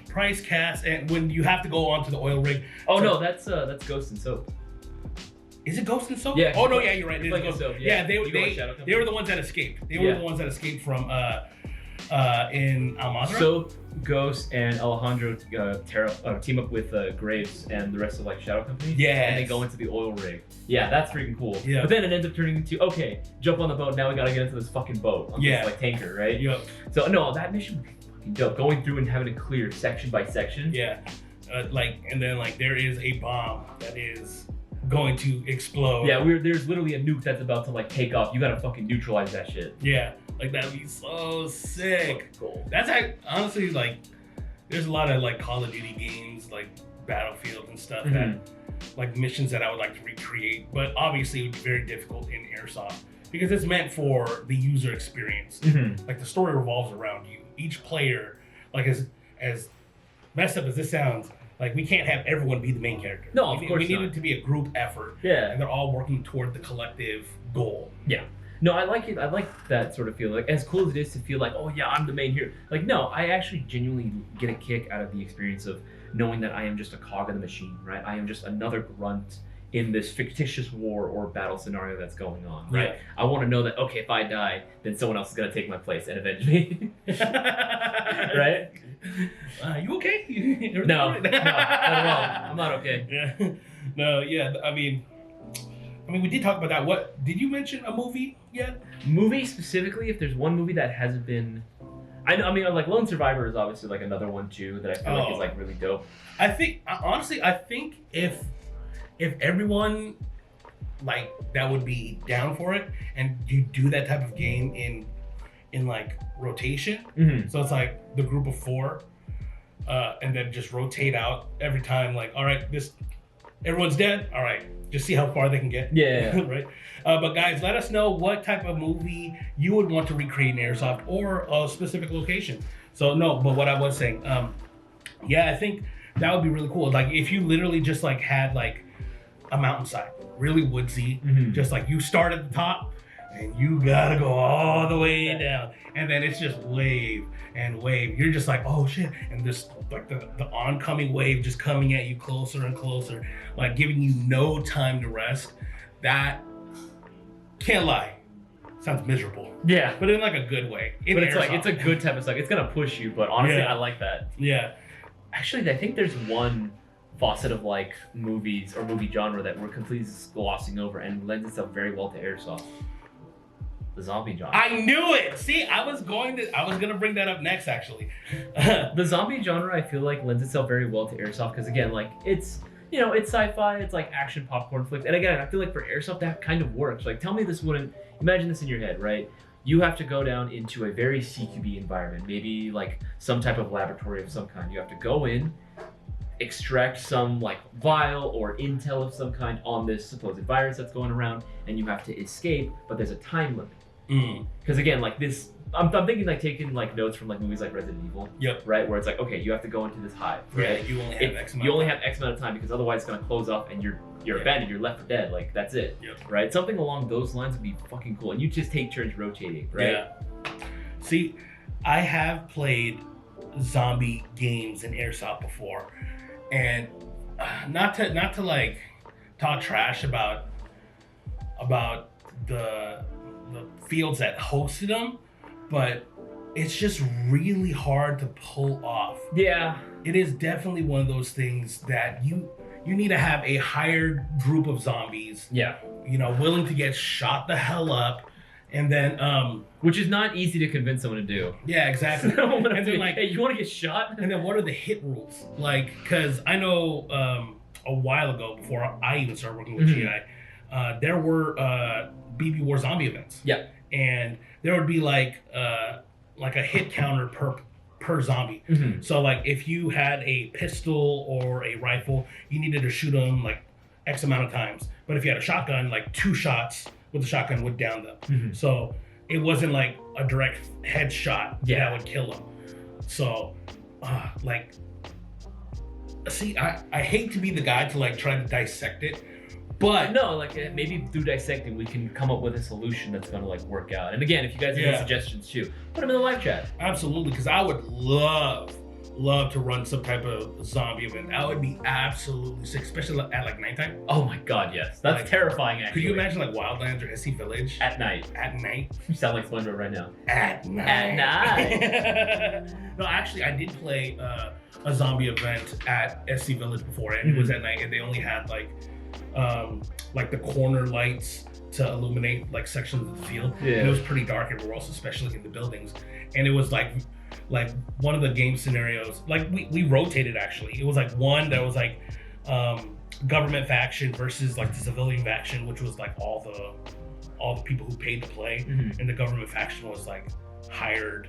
Speaker 1: Price, Cass, and when you have to go onto the oil rig.
Speaker 2: Oh no, that's Ghost and Soap.
Speaker 1: Is it Ghost and Soap?
Speaker 2: Yeah.
Speaker 1: Oh no, yeah, you're right.
Speaker 2: It's like
Speaker 1: Ghost.
Speaker 2: Soap,
Speaker 1: yeah, they were the ones that escaped. They were the ones that escaped from in Al Mazrah.
Speaker 2: Soap, Ghost, and Alejandro team up with Graves and the rest of like Shadow Company.
Speaker 1: Yeah.
Speaker 2: And they go into the oil rig. Yeah, that's freaking cool.
Speaker 1: Yeah.
Speaker 2: But then it ends up turning into, okay, jump on the boat, now we gotta get into this fucking boat. On this like tanker, right?
Speaker 1: Yep.
Speaker 2: So no, that mission would be fucking dope. Going through and having to clear section by section.
Speaker 1: Yeah. And then there is a bomb that is going to explode.
Speaker 2: Yeah, there's literally a nuke that's about to like take off. You gotta fucking neutralize that shit.
Speaker 1: Yeah. Like that'd be so sick.
Speaker 2: Cool.
Speaker 1: That's honestly like, there's a lot of like Call of Duty games, like Battlefield and stuff that like missions that I would like to recreate, but obviously it would be very difficult in Airsoft because it's meant for the user experience. Like the story revolves around you. Each player, like as messed up as this sounds, like we can't have everyone be the main character.
Speaker 2: No, of course
Speaker 1: we need
Speaker 2: not.
Speaker 1: it to be a group effort.
Speaker 2: Yeah.
Speaker 1: And they're all working toward the collective goal.
Speaker 2: Yeah. No, I like it. I like that sort of feeling. Like, as cool as it is to feel like, oh yeah, I'm the main hero. Like, no, I actually genuinely get a kick out of the experience of knowing that I am just a cog in the machine, right? I am just another grunt in this fictitious war or battle scenario that's going on, right?
Speaker 1: Yeah.
Speaker 2: I want to know that, okay, if I die, then someone else is going to take my place and avenge me. Right?
Speaker 1: You okay?
Speaker 2: No, not at all. I'm not okay.
Speaker 1: Yeah. No, yeah. I mean, we did talk about that. What did you mention a movie yet?
Speaker 2: Movie specifically, if there's one movie that hasn't been, I mean, like Lone Survivor is obviously like another one too that I feel like is like really dope.
Speaker 1: I think honestly, if everyone like that would be down for it, and you do that type of game in like rotation. So it's like the group of 4, and then just rotate out every time. Like, all right, everyone's dead. All right, just see how far they can get.
Speaker 2: Yeah.
Speaker 1: Right. But guys, let us know what type of movie you would want to recreate in Airsoft or a specific location. So no, but what I was saying, yeah, I think that would be really cool. Like if you literally just like had like a mountainside, really woodsy, just like you start at the top and you gotta go all the way down, and then it's just wave and wave. You're just like, oh shit, and this like the oncoming wave just coming at you closer and closer, like giving you no time to rest. That can't lie, sounds miserable.
Speaker 2: Yeah,
Speaker 1: but in like a good way.
Speaker 2: But it's like it's a good type of stuff. It's gonna push you, but honestly, I like that.
Speaker 1: Yeah.
Speaker 2: Actually, I think there's one facet of like movies or movie genre that we're completely glossing over and lends itself very well to Airsoft. The zombie genre.
Speaker 1: I knew it. See, I was gonna bring that up next, actually.
Speaker 2: The zombie genre, I feel like, lends itself very well to Airsoft because again, like it's sci-fi, it's like action popcorn flick, and again, I feel like for Airsoft that kind of works. Like, tell me this wouldn't. Imagine this in your head, right? you have to go down into a very CQB environment, maybe like some type of laboratory of some kind. You have to go in, extract some like vial or intel of some kind on this supposed virus that's going around, and you have to escape, but there's a time limit. Because again, like this, I'm thinking like taking like notes from like movies like Resident Evil.
Speaker 1: Yep.
Speaker 2: Right, where it's like, okay, you have to go into this hive.
Speaker 1: Yeah,
Speaker 2: Right?
Speaker 1: you only have X amount.
Speaker 2: You only have X amount of time because otherwise it's gonna close off and you're abandoned. You're left for dead. Like that's it.
Speaker 1: Yep.
Speaker 2: Right. Something along those lines would be fucking cool, and you just take turns rotating. Right.
Speaker 1: Yeah. See, I have played zombie games in Airsoft before, and not to like talk trash about the fields that hosted them, but it's just really hard to pull off.
Speaker 2: Yeah.
Speaker 1: It is definitely one of those things that you need to have a hired group of zombies,
Speaker 2: Yeah.
Speaker 1: you know, willing to get shot the hell up, and then
Speaker 2: Which is not easy to convince someone to do.
Speaker 1: yeah, exactly.
Speaker 2: And
Speaker 1: And then like,
Speaker 2: hey, you want to get shot?
Speaker 1: and then what are the hit rules? Like, because I know a while ago, before I even started working with
Speaker 2: Mhm.
Speaker 1: GI, there were BB War zombie events.
Speaker 2: Yeah.
Speaker 1: And there would be like a hit counter per zombie.
Speaker 2: Mhm.
Speaker 1: So like if you had a pistol or a rifle, you needed to shoot them like X amount of times. But if you had a shotgun, like 2 shots with the shotgun would down them.
Speaker 2: Mhm.
Speaker 1: So it wasn't like a direct headshot
Speaker 2: Yeah.
Speaker 1: that would kill them. So like, see, I hate to be the guy to like try to dissect it, but
Speaker 2: No, like maybe through dissecting we can come up with a solution that's gonna like work out. And again, if you guys have any
Speaker 1: Yeah.
Speaker 2: suggestions too, put them in the live chat.
Speaker 1: absolutely, because I would love to run some type of zombie event. That would be absolutely sick, especially at like nighttime.
Speaker 2: Oh my god, yes. That's
Speaker 1: Like,
Speaker 2: terrifying actually.
Speaker 1: Could you imagine like Wildlands or SC Village
Speaker 2: At night.
Speaker 1: at night?
Speaker 2: You sound like SpongeBob right now.
Speaker 1: At night.
Speaker 2: At
Speaker 1: No, actually, I did play a zombie event at SC Village before, and it was at night, and they only had like the corner lights to illuminate like sections of the field.
Speaker 2: Yeah.
Speaker 1: And it was pretty dark everywhere else, especially in the buildings. And it was like one of the game scenarios. Like we rotated actually. It was like one that was like government faction versus like the civilian faction, which was like all the people who paid to play,
Speaker 2: Mhm.
Speaker 1: and the government faction was like hired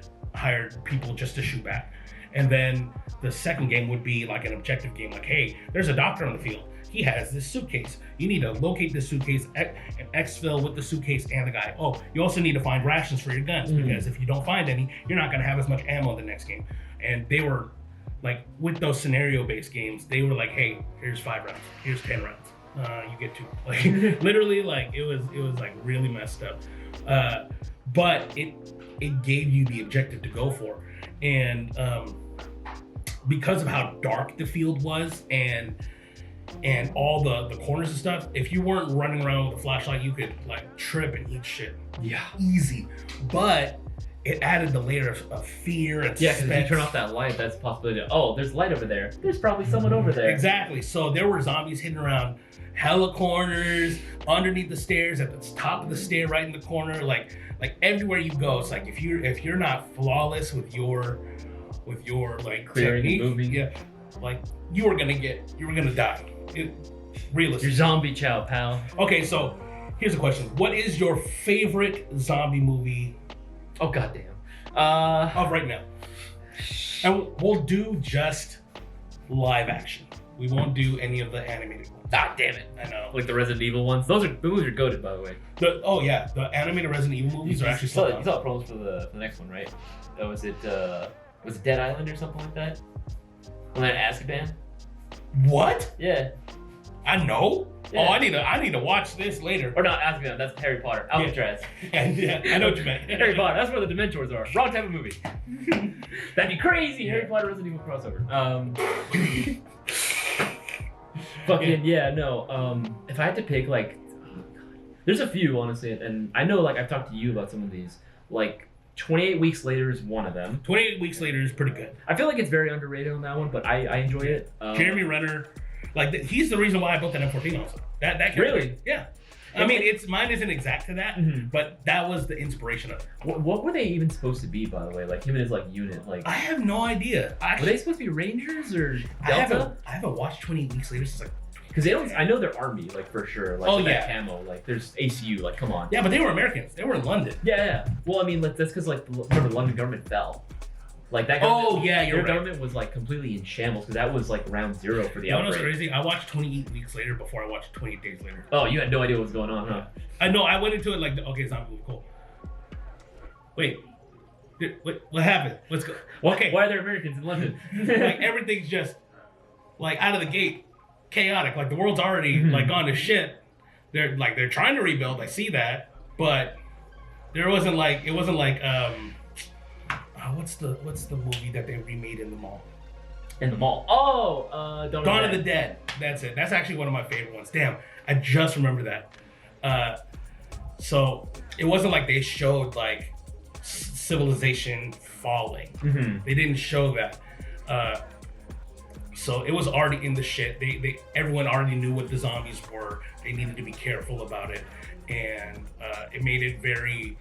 Speaker 1: people just to shoot back. And then the second game would be like an objective game, like, hey, there's a doctor on the field. He has this suitcase. You need to locate this suitcase and exfil with the suitcase and the guy. Oh, you also need to find rations for your guns, because if you don't find any, you're not gonna have as much ammo in the next game. And they were like, with those scenario-based games, they were like, hey, here's 5 rounds, here's 10 rounds. You get 2. Like literally, like it was like really messed up. But it gave you the objective to go for, and because of how dark the field was and all the corners and stuff, if you weren't running around with a flashlight, you could like trip and eat shit.
Speaker 2: Yeah.
Speaker 1: Easy. But it added the layer of fear and
Speaker 2: Yeah, because if you
Speaker 1: suspense.
Speaker 2: turn off that light, that's a possibility. Oh, there's light over there. There's probably someone over there.
Speaker 1: Exactly. So there were zombies hidden around hella corners, underneath the stairs, at the top of the stair, right in the corner, like everywhere you go. It's like if you're not flawless with your like
Speaker 2: Clearing and
Speaker 1: technique,
Speaker 2: moving.
Speaker 1: yeah, like you were gonna die. Realistic.
Speaker 2: Your zombie chow, pal.
Speaker 1: Okay, so here's a question: what is your favorite zombie movie
Speaker 2: Oh goddamn.
Speaker 1: of right now? And we'll do just live action. We won't do any of the animated ones.
Speaker 2: Ah, damn it.
Speaker 1: I know.
Speaker 2: Like the Resident Evil ones. Those movies are goated, by the way.
Speaker 1: The animated Resident Evil movies are actually
Speaker 2: you saw
Speaker 1: so fun.
Speaker 2: promos for the next one, right? Was it Dead Island or something like that? On that Azkaban?
Speaker 1: What?
Speaker 2: Yeah.
Speaker 1: I know.
Speaker 2: Yeah.
Speaker 1: Oh, I need to watch this later.
Speaker 2: Or not Azkaban, that's Harry Potter. Alcatraz.
Speaker 1: Yeah, I know what you meant.
Speaker 2: Harry Potter, that's where the Dementors are. Wrong type of movie. That'd be crazy, Harry Potter Resident Evil crossover. Fucking no. If I had to pick like, oh God. There's a few honestly, and I know like I've talked to you about some of these. Like 28 Weeks Later is one of them.
Speaker 1: 28 Weeks Later is pretty good.
Speaker 2: I feel like it's very underrated on that one, but I enjoy it.
Speaker 1: Jeremy Renner, like he's the reason why I built that M14 also. That character.
Speaker 2: Really?
Speaker 1: Yeah. I mean, mine isn't exact to that,
Speaker 2: Mhm.
Speaker 1: but that was the inspiration of it.
Speaker 2: What were they even supposed to be, by the way? Like him and his like unit, like
Speaker 1: I have no idea.
Speaker 2: were they supposed to be Rangers or
Speaker 1: I
Speaker 2: Delta?
Speaker 1: haven't watched 28 Weeks Later since like
Speaker 2: Because they don't. I know they're army, like for sure. Like
Speaker 1: Oh,
Speaker 2: with
Speaker 1: yeah.
Speaker 2: that camo. Like there's ACU. Like come on.
Speaker 1: Yeah, but they were Americans. They were in London.
Speaker 2: Yeah. Well, I mean, like that's because like remember the London government fell. Like that. Government,
Speaker 1: Oh, yeah, you're
Speaker 2: their
Speaker 1: right.
Speaker 2: government was like completely in shambles because that was like round zero for the
Speaker 1: You know what's
Speaker 2: outbreak.
Speaker 1: crazy? I watched 28 Weeks Later before I watched 28 Days Later.
Speaker 2: Oh, you had no idea what was going on, huh?
Speaker 1: I know. I went into it like, okay, zombie movie, cool. Wait, what happened? Let's go. Okay,
Speaker 2: Why are there Americans in London?
Speaker 1: like everything's just like out of the gate, chaotic. Like the world's already
Speaker 2: Mhm.
Speaker 1: like gone to shit. They're trying to rebuild. I see that, but it wasn't like what's the movie that they remade in the mall?
Speaker 2: In the mall. Oh,
Speaker 1: Dawn of the Dead. That's it. That's actually one of my favorite ones. Damn, I just remember that. So it wasn't like they showed like civilization falling.
Speaker 2: Mm-hmm.
Speaker 1: They didn't show that. So it was already in the shit. Everyone already knew what the zombies were. They needed to be careful about it, and it made it very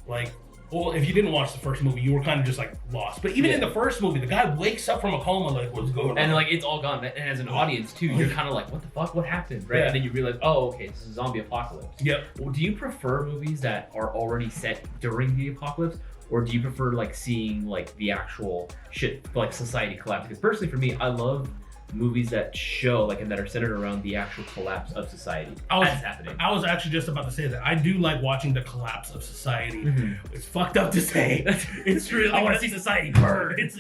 Speaker 1: like. Well, if you didn't watch the first movie, you were kind of just like lost. But even in the first movie, the guy wakes up from a coma, like, what's going on?
Speaker 2: And like it's all gone. And as an audience too, you're kind of like, what the fuck? What happened? Right?
Speaker 1: Yeah.
Speaker 2: And then you realize, oh, okay, this is a zombie apocalypse.
Speaker 1: Yep.
Speaker 2: Well, do you prefer movies that are already set during the apocalypse, or do you prefer like seeing like the actual shit, like society collapse? Because personally, for me, I love movies that show like and that are centered around the actual collapse of society as happening.
Speaker 1: I was actually just about to say that. I do like watching the collapse of society.
Speaker 2: Mhm.
Speaker 1: It's fucked up to say. It's really.
Speaker 2: I want to see society burn.
Speaker 1: It's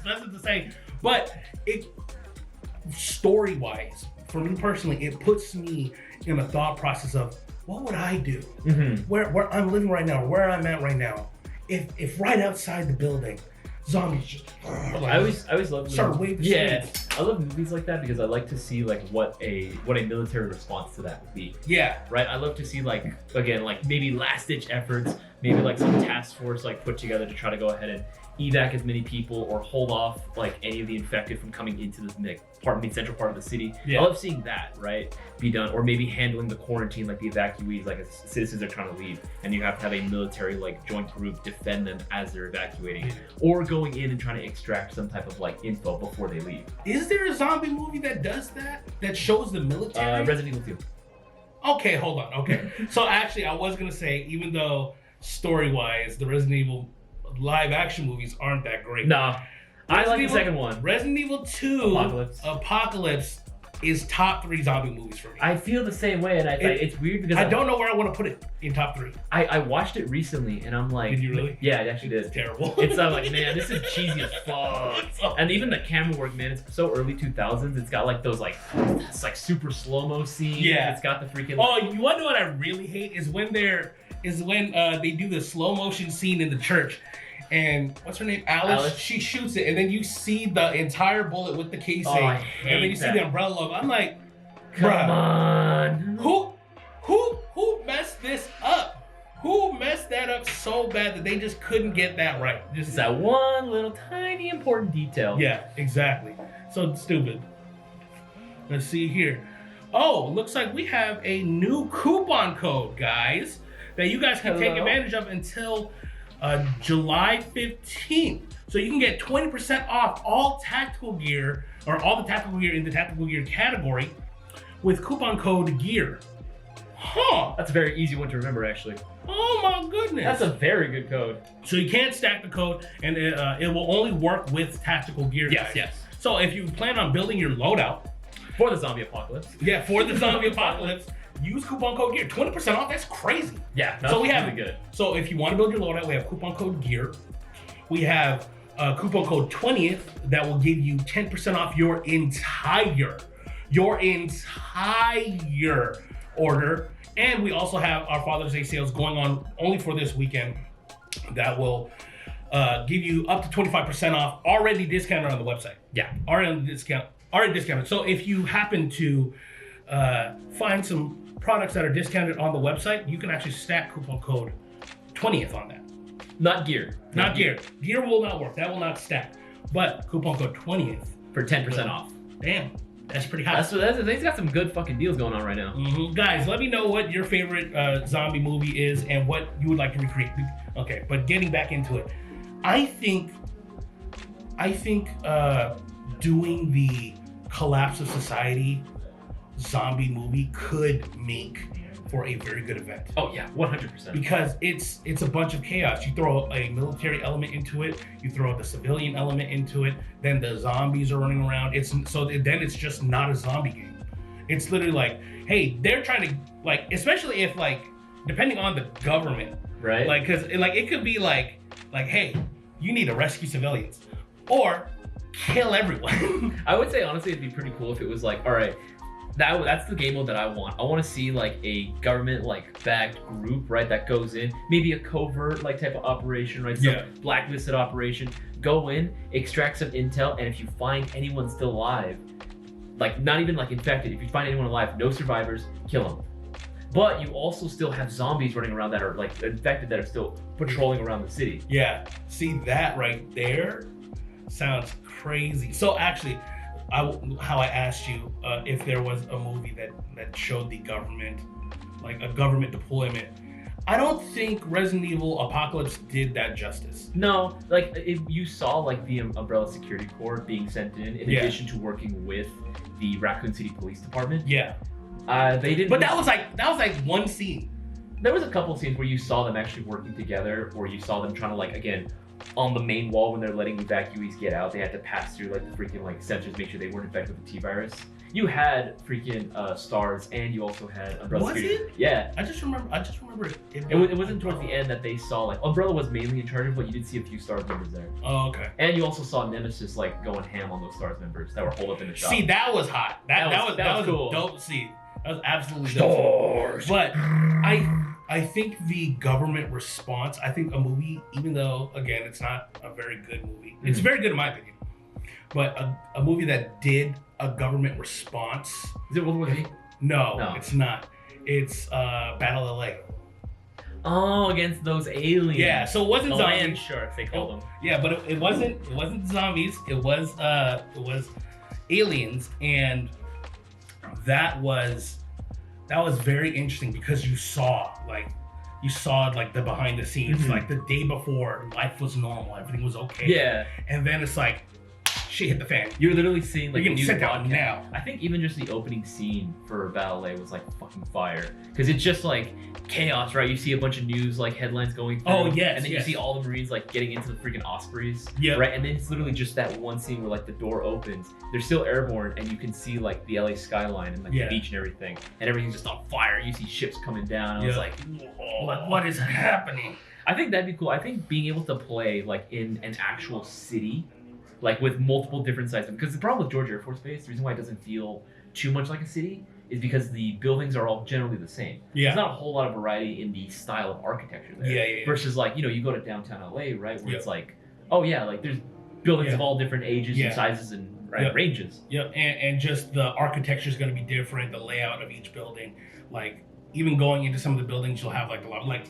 Speaker 1: nothing to say, but it story-wise, for me personally, it puts me in a thought process of what would I do?
Speaker 2: Mm-hmm.
Speaker 1: Where I'm living right now, where I'm at right now. If right outside the building, zombies just.
Speaker 2: I always love
Speaker 1: start waving.
Speaker 2: Yeah,
Speaker 1: streets.
Speaker 2: I love movies like that because I like to see like what a military response to that would be.
Speaker 1: Yeah.
Speaker 2: Right, I love to see like again like maybe last ditch efforts, maybe like some task force like put together to try to go ahead and evac as many people or hold off like any of the infected from coming into the central part of the city.
Speaker 1: Yeah.
Speaker 2: I love seeing that right be done, or maybe handling the quarantine like the evacuees, like as citizens are trying to leave, and you have to have a military like joint group defend them as they're evacuating, or going in and trying to extract some type of like info before they leave.
Speaker 1: Is there a zombie movie that does that? That shows the military?
Speaker 2: Resident Evil 2.
Speaker 1: Okay, hold on. Okay. So actually, I was going to say, even though story-wise, the Resident Evil live-action movies aren't that great.
Speaker 2: No, I like the
Speaker 1: Evil-
Speaker 2: second one.
Speaker 1: Resident Evil 2 Apocalypse is top 3 zombie movies for me.
Speaker 2: I feel the same way, and it's weird because
Speaker 1: I don't know where I want to put it in top 3.
Speaker 2: I watched it recently, and I'm like,
Speaker 1: Did you really?
Speaker 2: Yeah, it actually did.
Speaker 1: It's terrible.
Speaker 2: It's like, man, this is cheesy as fuck. And even the camera work, man, it's so early 2000s. It's got like those like it's like super slow mo scenes.
Speaker 1: Yeah.
Speaker 2: It's got the freaking.
Speaker 1: Oh, you want to know what I really hate is when they do the slow motion scene in the church, and what's her name, Alice? She shoots it, and then you see the entire bullet with the casing,
Speaker 2: I
Speaker 1: and
Speaker 2: hate
Speaker 1: then you see
Speaker 2: that.
Speaker 1: the umbrella logo. I'm like,
Speaker 2: Come
Speaker 1: bruh,
Speaker 2: on.
Speaker 1: who messed this up? Who messed that up so bad that they just couldn't get that right?
Speaker 2: Just
Speaker 1: Just
Speaker 2: that one little tiny important detail.
Speaker 1: Yeah, exactly. So stupid. Let's see here. Oh, looks like we have a new coupon code, guys, that you guys can take
Speaker 2: Hello.
Speaker 1: advantage of until July 15th. So you can get 20% off all tactical gear, or all the tactical gear in the tactical gear category with coupon code GEAR. Huh.
Speaker 2: That's a very easy one to remember, actually.
Speaker 1: Oh my goodness.
Speaker 2: That's a very good code.
Speaker 1: So you can't stack the code, and it will only work with tactical gear, guys.
Speaker 2: Yes.
Speaker 1: So if you plan on building your loadout,
Speaker 2: For the zombie apocalypse.
Speaker 1: yeah, for the zombie apocalypse, use coupon code GEAR. 20% off, that's crazy.
Speaker 2: Yeah.
Speaker 1: So we have
Speaker 2: really good.
Speaker 1: So if you want to build your loadout, we have coupon code GEAR. We have coupon code 20th that will give you 10% off your entire order. And we also have our Father's Day sales going on only for this weekend that will give you up to 25% off, already discounted on the website.
Speaker 2: Yeah.
Speaker 1: Already discounted. So if you happen to find some products that are discounted on the website, you can actually stack coupon code 20th on that.
Speaker 2: Not gear.
Speaker 1: Not gear. Gear will not work. That will not stack. But coupon code 20th.
Speaker 2: For 10% off.
Speaker 1: Damn. That's pretty hot.
Speaker 2: They've got some good fucking deals going on right now.
Speaker 1: Mhm. Guys, let me know what your favorite zombie movie is and what you would like to recreate. Okay, but getting back into it, I think doing the collapse of society zombie movie could make for a very good event.
Speaker 2: Oh yeah, 100%.
Speaker 1: Because it's a bunch of chaos. You throw a military element into it, you throw the civilian element into it, then the zombies are running around. Then it's just not a zombie game. It's literally like, hey, they're trying to like, especially if like, depending on the government,
Speaker 2: Right.
Speaker 1: like, because like it could be like, hey, you need to rescue civilians, or kill everyone.
Speaker 2: I would say honestly, it'd be pretty cool if it was like, all right, that's the game mode that I want. I want to see like a government like backed group, right, that goes in, maybe a covert like type of operation, right?
Speaker 1: Yeah.
Speaker 2: Blacklisted operation. Go in, extract some intel, and if you find anyone still alive, like not even like infected, if you find anyone alive, no survivors, kill them. But you also still have zombies running around that are like infected that are still patrolling around the city.
Speaker 1: Yeah, see that right there sounds crazy. So actually, how I asked you if there was a movie that showed the government, like a government deployment. I don't think Resident Evil Apocalypse did that justice.
Speaker 2: No, like if you saw like the Umbrella Security Corps being sent in addition to working with the Raccoon City Police Department.
Speaker 1: Yeah.
Speaker 2: They didn't.
Speaker 1: But that was like one scene.
Speaker 2: There was a couple scenes where you saw them actually working together, or you saw them trying to like again on the main wall when they're letting evacuees get out, they had to pass through like the freaking like sensors, make sure they weren't infected with the T-virus. You had freaking stars, and you also had Umbrella.
Speaker 1: Was
Speaker 2: Security.
Speaker 1: it?
Speaker 2: Yeah.
Speaker 1: I just remember
Speaker 2: It wasn't towards the end that they saw like Umbrella was mainly in charge of, but you did see a few stars members there.
Speaker 1: Oh, okay.
Speaker 2: And you also saw Nemesis like going ham on those stars members that were holed up in the shop.
Speaker 1: See, that was hot. That was
Speaker 2: cool.
Speaker 1: Dope scene. That was absolutely dope.
Speaker 2: Stars.
Speaker 1: But I think the government response, I think a movie, even though again it's not a very good movie, it's very good in my opinion, but a movie that did a government response.
Speaker 2: Is it World War Z?
Speaker 1: No, it's not. It's Battle LA.
Speaker 2: Oh, against those aliens.
Speaker 1: Yeah, so it wasn't
Speaker 2: the land
Speaker 1: zombies.
Speaker 2: sharks they call them.
Speaker 1: Yeah, but it wasn't zombies. It was aliens, and that was very interesting because you saw like the behind the scenes, like the day before, life was normal, everything was okay.
Speaker 2: Yeah.
Speaker 1: And then it's like shit hit the fan.
Speaker 2: You're literally seeing like
Speaker 1: You're
Speaker 2: news
Speaker 1: getting sent out
Speaker 2: broadcast.
Speaker 1: now.
Speaker 2: I think even just the opening scene for Battle A was like fucking fire because it's just like chaos, right? You see a bunch of news like headlines going through.
Speaker 1: Oh, yes,
Speaker 2: and then
Speaker 1: yes.
Speaker 2: you see all the Marines like getting into the freaking Ospreys.
Speaker 1: Yeah.
Speaker 2: Right, and then it's literally just that one scene where like the door opens, they're still airborne, and you can see like the LA skyline and like the beach and everything, and everything's just on fire. You see ships coming down. I was like, whoa,
Speaker 1: What is happening?
Speaker 2: I think that'd be cool. I think being able to play like in an actual city, like with multiple different sites, because the problem with Georgia Air Force Base, the reason why it doesn't feel too much like a city is because the buildings are all generally the same.
Speaker 1: Yeah.
Speaker 2: There's not a whole lot of variety in the style of architecture there.
Speaker 1: Yeah.
Speaker 2: Versus like, you go to downtown LA, right, where it's like, oh yeah, like there's buildings of all different ages and sizes and ranges.
Speaker 1: Yep, and just the architecture is going to be different, the layout of each building. Like even going into some of the buildings, you'll have like a lot like,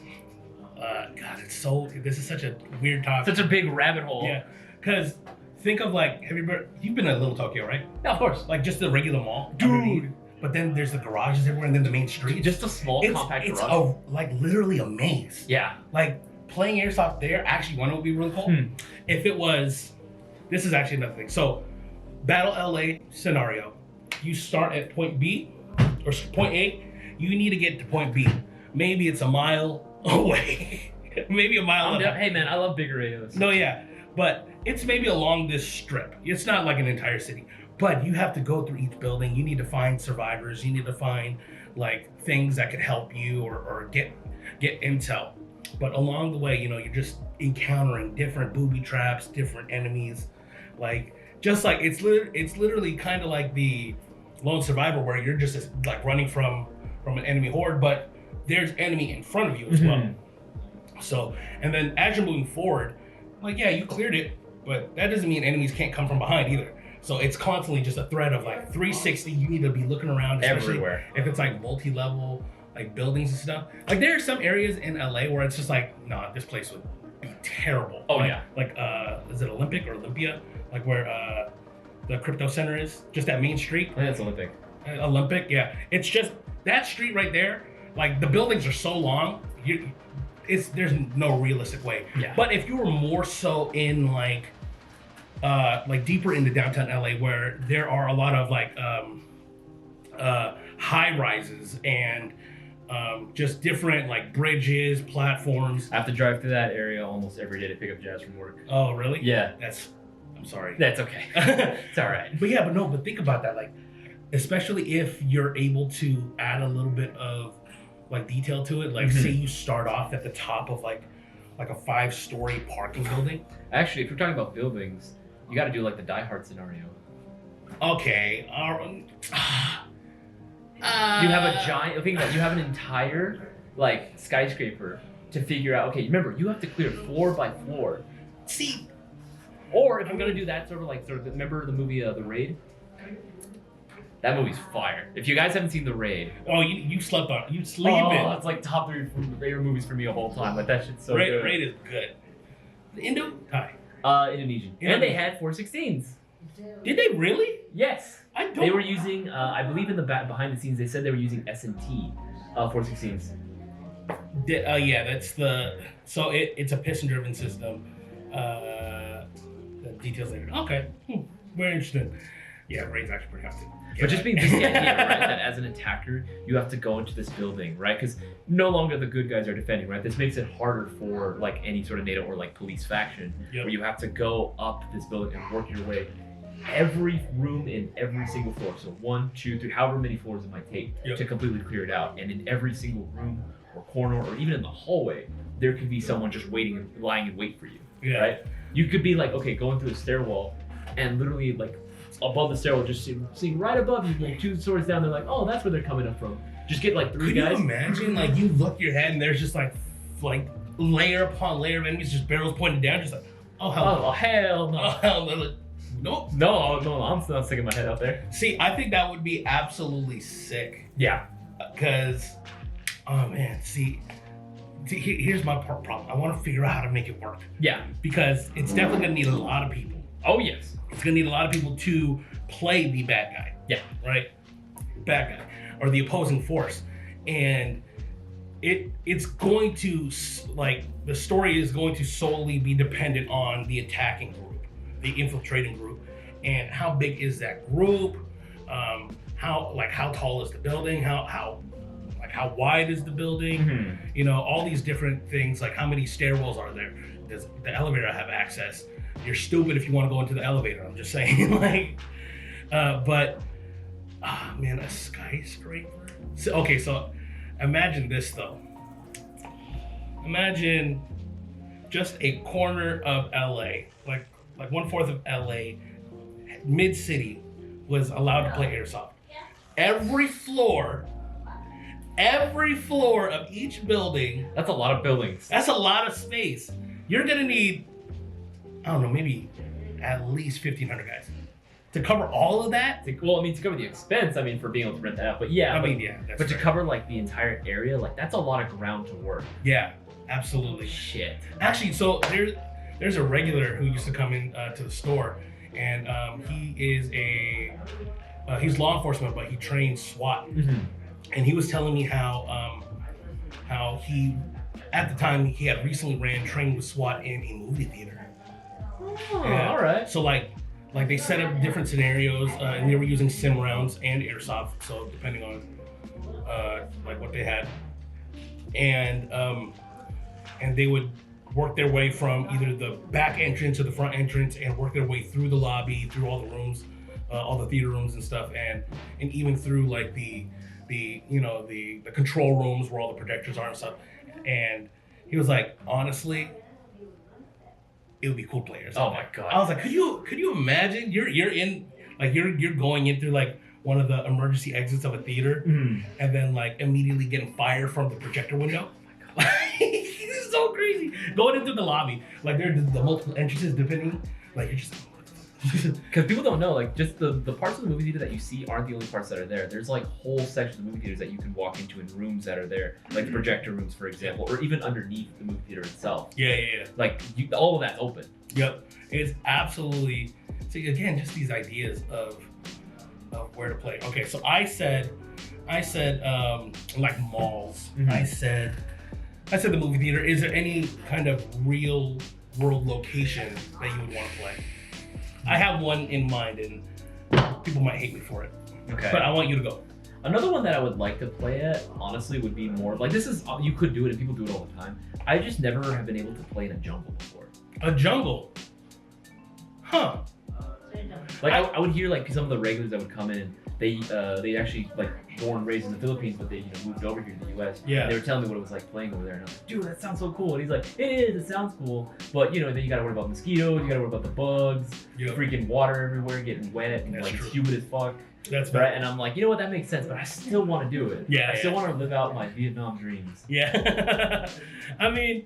Speaker 1: God, this is such a weird topic.
Speaker 2: Such a big rabbit hole.
Speaker 1: Yeah, because think of like, you've been to Little Tokyo, right?
Speaker 2: Yeah, of course.
Speaker 1: Like just the regular mall,
Speaker 2: Dude.
Speaker 1: But then there's the garages everywhere, and then the main street.
Speaker 2: Just a small compact
Speaker 1: it's
Speaker 2: garage.
Speaker 1: Like literally a maze.
Speaker 2: Yeah.
Speaker 1: Like playing Airsoft there, actually, one would be really cool. If it was, this is actually another thing. So, Battle LA scenario, you start at point B or point A, you need to get to point B. Maybe it's a mile away. Maybe a mile.
Speaker 2: Hey man, I love bigger AOs.
Speaker 1: No, yeah, but it's maybe along this strip. It's not like an entire city. But you have to go through each building. You need to find survivors. You need to find like things that could help you or get intel. But along the way, you're just encountering different booby traps, different enemies. Like just like it's literally kind of like the Lone Survivor, where you're just like running from an enemy horde, but there's enemy in front of you as well. So, and then as you're moving forward, like yeah, you cleared it, but that doesn't mean enemies can't come from behind either. So it's constantly just a threat of like 360. You need to be looking around, especially
Speaker 2: everywhere.
Speaker 1: If it's like multi-level, like buildings and stuff. Like there are some areas in LA where it's just like, nah, this place would be terrible.
Speaker 2: Oh
Speaker 1: like,
Speaker 2: yeah.
Speaker 1: Like is it Olympic or Olympia? Like where the crypto center is, just that main street.
Speaker 2: I think it's Olympic.
Speaker 1: Olympic, yeah. It's just that street right there. Like the buildings are so long, there's no realistic way.
Speaker 2: Yeah.
Speaker 1: But if you were more so in like deeper into downtown LA, where there are a lot of like high rises and just different like bridges, platforms.
Speaker 2: I have to drive through that area almost every day to pick up Jazz from work.
Speaker 1: Oh, really?
Speaker 2: Yeah.
Speaker 1: I'm sorry.
Speaker 2: That's okay. It's all right.
Speaker 1: But yeah, but think about that. Like, especially if you're able to add a little bit of like detail to it. Like, say you start off at the top of like a 5-story parking building.
Speaker 2: Actually, if you're talking about buildings, you got to do like the Die Hard scenario.
Speaker 1: Okay.
Speaker 2: You have a giant. Think about it, you have an entire like skyscraper to figure out. Okay, remember you have to clear floor by floor.
Speaker 1: See,
Speaker 2: or if I'm gonna do that sort of remember the movie The Raid? That movie's fire. If you guys haven't seen The Raid,
Speaker 1: you slept on it. You sleeping?
Speaker 2: Oh, it's like top 3 favorite movies for me of all time. Like that shit's so good.
Speaker 1: Raid is good. The Thai.
Speaker 2: Indonesian. And they had 416s.
Speaker 1: Did they really?
Speaker 2: Yes.
Speaker 1: I don't.
Speaker 2: They were using, I believe in the behind the scenes, they said they were using S&T 416s.
Speaker 1: Yeah, that's so it's a piston-driven system. The details later. Okay, very interesting. Yeah, Raid's actually pretty hefty.
Speaker 2: But just being just the idea, right, that as an attacker, you have to go into this building, right? Because no longer the good guys are defending, right? This makes it harder for like any sort of NATO or like police faction, where you have to go up this building and work your way. Every room in every single floor, so 1, 2, 3, however many floors it might take to completely clear it out. And in every single room or corner or even in the hallway, there could be someone just waiting, lying in wait for you, right? You could be like, okay, going through a stairwell and literally like above the stairwell, just seeing right above you, like 2 stories down, they're like, oh, that's where they're coming up from. Just get like 3 guys.
Speaker 1: Could you imagine, like you look your head and there's just like layer upon layer of enemies, just barrels pointed down, just like, oh hell,
Speaker 2: oh hell no.
Speaker 1: Oh hell no. Nope.
Speaker 2: No, I'm not sticking my head out there.
Speaker 1: See, I think that would be absolutely sick.
Speaker 2: Yeah.
Speaker 1: Because, oh man, see, here's my problem. I want to figure out how to make it work.
Speaker 2: Yeah.
Speaker 1: Because it's definitely going to need a lot of people.
Speaker 2: Oh, yes.
Speaker 1: It's going to need a lot of people to play the bad guy.
Speaker 2: Yeah.
Speaker 1: Right? Bad guy. Or the opposing force. And it's going to, like, the story is going to solely be dependent on the attacking group. The infiltrating group, and how big is that group? How tall is the building? How wide is the building? You know, all these different things. Like how many stairwells are there? Does the elevator have access? You're stupid if you want to go into the elevator. I'm just saying, like, but man, a skyscraper. So imagine this though. Imagine just a corner of LA, like 1/4 of LA, mid-city, was allowed to play Airsoft. Every floor of each building.
Speaker 2: That's a lot of buildings.
Speaker 1: That's a lot of space. You're gonna need, I don't know, maybe at least 1,500 guys to cover all of that.
Speaker 2: Well, I mean, to cover the expense, I mean, for being able to rent that out. But yeah, but to cover like the entire area, like that's a lot of ground to work.
Speaker 1: Yeah, absolutely.
Speaker 2: Shit.
Speaker 1: Actually, so there's a regular who used to come in to the store, and he is he's law enforcement, but he trains SWAT. And he was telling me how he, at the time, he had recently trained with SWAT in a movie theater.
Speaker 2: Oh, all right.
Speaker 1: So like they set up different scenarios, and they were using sim rounds and airsoft. So depending on like what they had, and they would work their way from either the back entrance or the front entrance and work their way through the lobby, through all the rooms, all the theater rooms and stuff, and even through like the control rooms where all the projectors are and stuff. And he was like, honestly, it would be cool players.
Speaker 2: Oh my god!
Speaker 1: I was like, could you imagine? You're in like you're going in through like one of the emergency exits of a theater, and then like immediately getting fire from the projector window. This is so crazy. Going into the lobby, like there's the multiple entrances depending, like you're just.
Speaker 2: Because people don't know, like just the parts of the movie theater that you see aren't the only parts that are there. There's like whole sections of movie theaters that you can walk into in rooms that are there, like the projector rooms, for example, or even underneath the movie theater itself.
Speaker 1: Yeah.
Speaker 2: Like all of that's open.
Speaker 1: Yep, it's absolutely. See, again, just these ideas of where to play. Okay, so I said like malls. I said the movie theater. Is there any kind of real world location that you would want to play? I have one in mind, and people might hate me for it.
Speaker 2: Okay.
Speaker 1: But I want you to go.
Speaker 2: Another one that I would like to play at, honestly, would be more like this is you could do it and people do it all the time. I just never have been able to play in a jungle before.
Speaker 1: A jungle? Huh.
Speaker 2: Like I would hear like some of the regulars that would come in. They actually like born and raised in the Philippines, but they moved over here to the U.S.
Speaker 1: Yeah.
Speaker 2: They were telling me what it was like playing over there, and I was like, dude, that sounds so cool. And he's like, it is, it sounds cool, but then you gotta worry about mosquitoes, you gotta worry about the bugs, freaking water everywhere, getting wet, and
Speaker 1: That's
Speaker 2: like
Speaker 1: true.
Speaker 2: it's humid as fuck.
Speaker 1: That's
Speaker 2: right.
Speaker 1: right.
Speaker 2: And I'm like, you know what, that makes sense, but I still want to do it.
Speaker 1: Yeah.
Speaker 2: I still want to live out my Vietnam dreams.
Speaker 1: Yeah. I mean,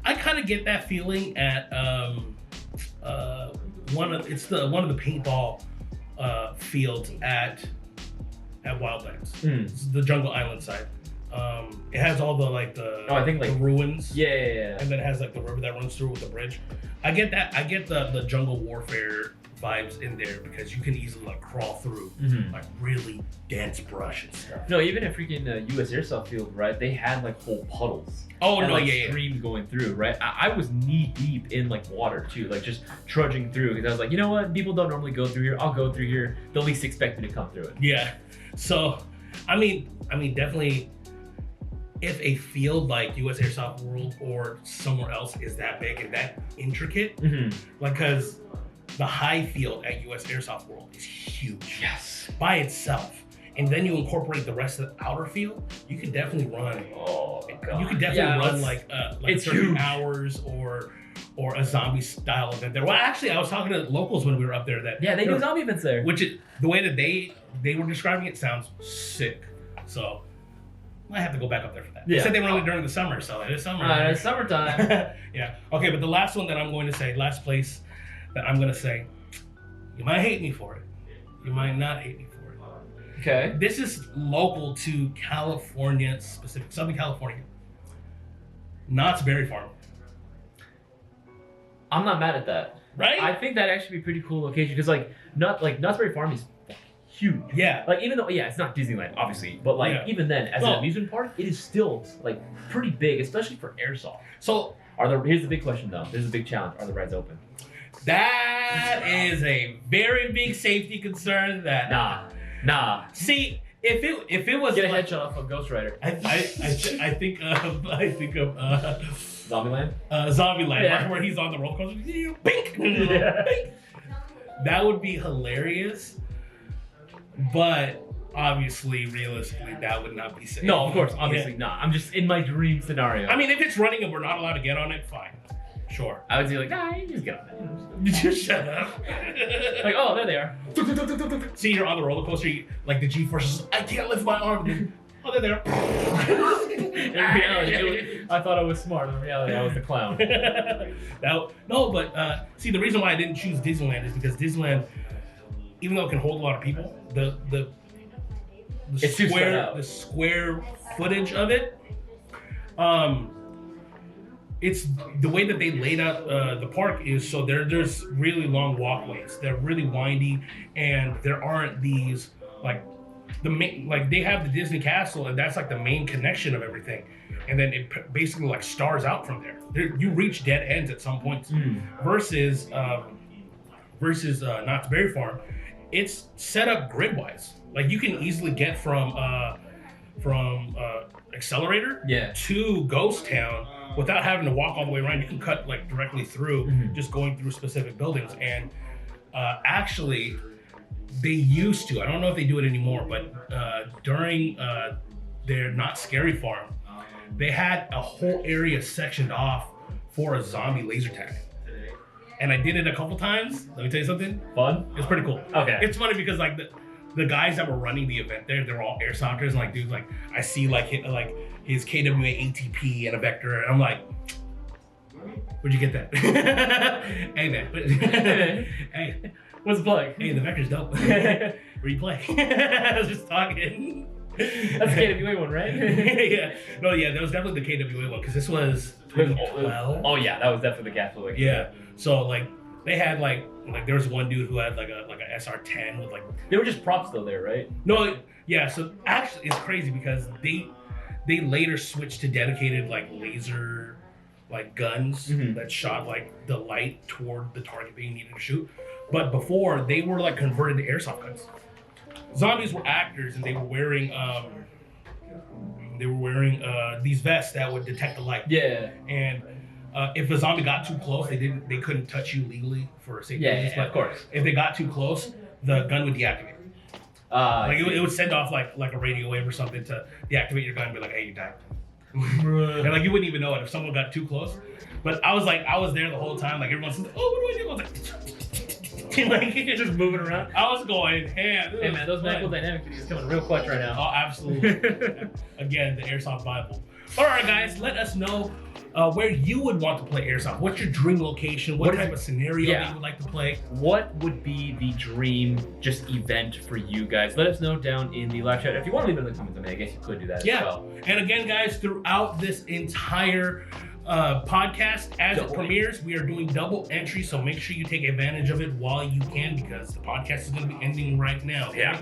Speaker 1: I kind of get that feeling at one of the paintball fields at Wildlands. It's the Jungle Island side. It has all the
Speaker 2: I think
Speaker 1: the ruins.
Speaker 2: Yeah.
Speaker 1: And then it has like the river that runs through with the bridge. I get that. I get the jungle warfare vibes in there because you can easily like crawl through like really dense brush and stuff.
Speaker 2: No, even at freaking U.S. Airsoft field, right? They had like whole puddles.
Speaker 1: Oh
Speaker 2: and,
Speaker 1: no,
Speaker 2: like,
Speaker 1: yeah.
Speaker 2: streams going through, right? I was knee deep in like water too, like just trudging through because I was like, you know what? People don't normally go through here. I'll go through here. They'll at least expect me to come through it.
Speaker 1: Yeah. So, I mean, definitely, if a field like U.S. Airsoft World or somewhere else is that big and that intricate, like, because the high field at U.S. Airsoft World is huge.
Speaker 2: Yes.
Speaker 1: By itself. And then you incorporate the rest of the outer field, you could definitely run.
Speaker 2: Oh my god.
Speaker 1: You could definitely run like
Speaker 2: it's
Speaker 1: 30
Speaker 2: huge.
Speaker 1: hours or a zombie style event there. Well, actually, I was talking to locals when we were up there that
Speaker 2: they do zombie events there.
Speaker 1: which is the way that they were describing it sounds sick. So I have to go back up there for that. They said they were only during the summer, so it is summer.
Speaker 2: It's summertime.
Speaker 1: Yeah. Okay, but the last one that I'm going to say, last place that I'm going to say, you might hate me for it. You might not hate me for it.
Speaker 2: Okay.
Speaker 1: This is local to California, specific Southern California. Knott's Berry Farm.
Speaker 2: I'm not mad at that.
Speaker 1: Right?
Speaker 2: I think that'd actually be a pretty cool location because Knott's Berry Farm is huge.
Speaker 1: Yeah.
Speaker 2: Like even though it's not Disneyland obviously, but like even then as an amusement park, it is still like pretty big, especially for airsoft.
Speaker 1: So
Speaker 2: Here's the big question though. This is a big challenge. Are the rides open?
Speaker 1: that is a very big safety concern. That
Speaker 2: Nah.
Speaker 1: See, if it was
Speaker 2: Get a
Speaker 1: like,
Speaker 2: headshot off of Ghost Rider.
Speaker 1: I think of
Speaker 2: Zombieland?
Speaker 1: Zombieland,
Speaker 2: Yeah.
Speaker 1: where he's on the roller coaster. Bink!
Speaker 2: Yeah.
Speaker 1: Bink! That would be hilarious, but obviously, realistically, that would not be safe.
Speaker 2: No, of course, obviously not. I'm just in my dream scenario.
Speaker 1: I mean, if it's running and we're not allowed to get on it, fine, sure.
Speaker 2: I would say like, nah, you just get on it.
Speaker 1: Just shut up.
Speaker 2: Like, oh, there they are.
Speaker 1: See, you're on the roller coaster, like the G-forces. I can't lift my arm. Oh, there they are.
Speaker 2: In reality, I thought I was smart. In reality, I was the clown.
Speaker 1: See, the reason why I didn't choose Disneyland is because Disneyland, even though it can hold a lot of people, the
Speaker 2: It's too spread out.
Speaker 1: the square footage of it, it's the way that they laid out the park is so there's really long walkways. They're really windy, and there aren't these like the main, like they have the Disney Castle, and that's like the main connection of everything, and then it basically like stars out from there. You reach dead ends at some points. Versus Knott's Berry Farm, it's set up grid-wise. Like you can easily get from Accelerator to Ghost Town without having to walk all the way around. You can cut like directly through, just going through specific buildings. And actually, they used to. I don't know if they do it anymore, but during their Not Scary Farm, they had a whole area sectioned off for a zombie laser tag. And I did it a couple times. Let me tell you something.
Speaker 2: Fun?
Speaker 1: It's pretty cool.
Speaker 2: Okay.
Speaker 1: It's funny because like the guys that were running the event there, they're all airsofters, and like dudes, like I see like his KWA ATP and a vector, and I'm like, where'd you get that? Hey man, hey,
Speaker 2: What's the plug?
Speaker 1: hey, the vector's dope. Where you play? I was just talking.
Speaker 2: That's the KWA one, right?
Speaker 1: Yeah, no, yeah, that was definitely the KWA one because this was 2012.
Speaker 2: Oh yeah, that was definitely the Catholic.
Speaker 1: Yeah, so like they had like there was one dude who had like a SR10 with like.
Speaker 2: They were just props though there, right?
Speaker 1: No, yeah. So actually, it's crazy because they later switched to dedicated like laser like guns that shot like the light toward the target that you needed to shoot. But before they were like converted to airsoft guns. zombies were actors, and they were wearing these vests that would detect the light.
Speaker 2: Yeah.
Speaker 1: And if a zombie got too close, they couldn't touch you legally for safety reasons.
Speaker 2: Yeah, of course.
Speaker 1: If they got too close, the gun would deactivate. It would send off like a radio wave or something to deactivate your gun and be like, hey, you died. And like you wouldn't even know it if someone got too close. But I was there the whole time. Like everyone's like, oh, what do I do? I was like,
Speaker 2: Just moving around.
Speaker 1: I was going ham.
Speaker 2: Hey man, those medical dynamic videos coming real clutch right now.
Speaker 1: Oh, absolutely. Again, the Airsoft Bible. All right, guys, let us know where you would want to play Airsoft. What's your dream location? What type of scenario you would like to play?
Speaker 2: What would be the dream just event for you guys? Let us know down in the live chat. If you want to leave it in the comments, I mean, I guess you could do that as well.
Speaker 1: And again, guys, throughout this entire podcast, as it premieres, we are doing double entry, so make sure you take advantage of it while you can, because the podcast is going to be ending right now.
Speaker 2: Yeah.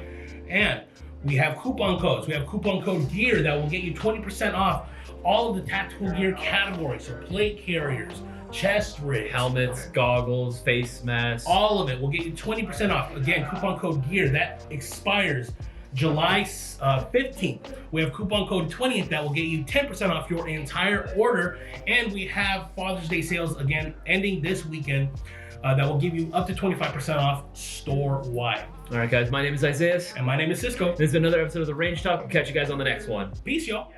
Speaker 1: And we have coupon codes. We have coupon code GEAR that will get you 20% off all of the tactical gear categories. So plate carriers, chest rigs,
Speaker 2: helmets, goggles, face masks.
Speaker 1: All of it will get you 20% off. Again, coupon code GEAR that expires July 15th. We have coupon code 20th that will get you 10% off your entire order. And we have Father's Day sales again ending this weekend that will give you up to 25% off store-wide.
Speaker 2: All right, guys, my name is Isaiah.
Speaker 1: And my name is Cisco.
Speaker 2: This is another episode of The Range Talk. We'll catch you guys on the next one.
Speaker 1: Peace, y'all.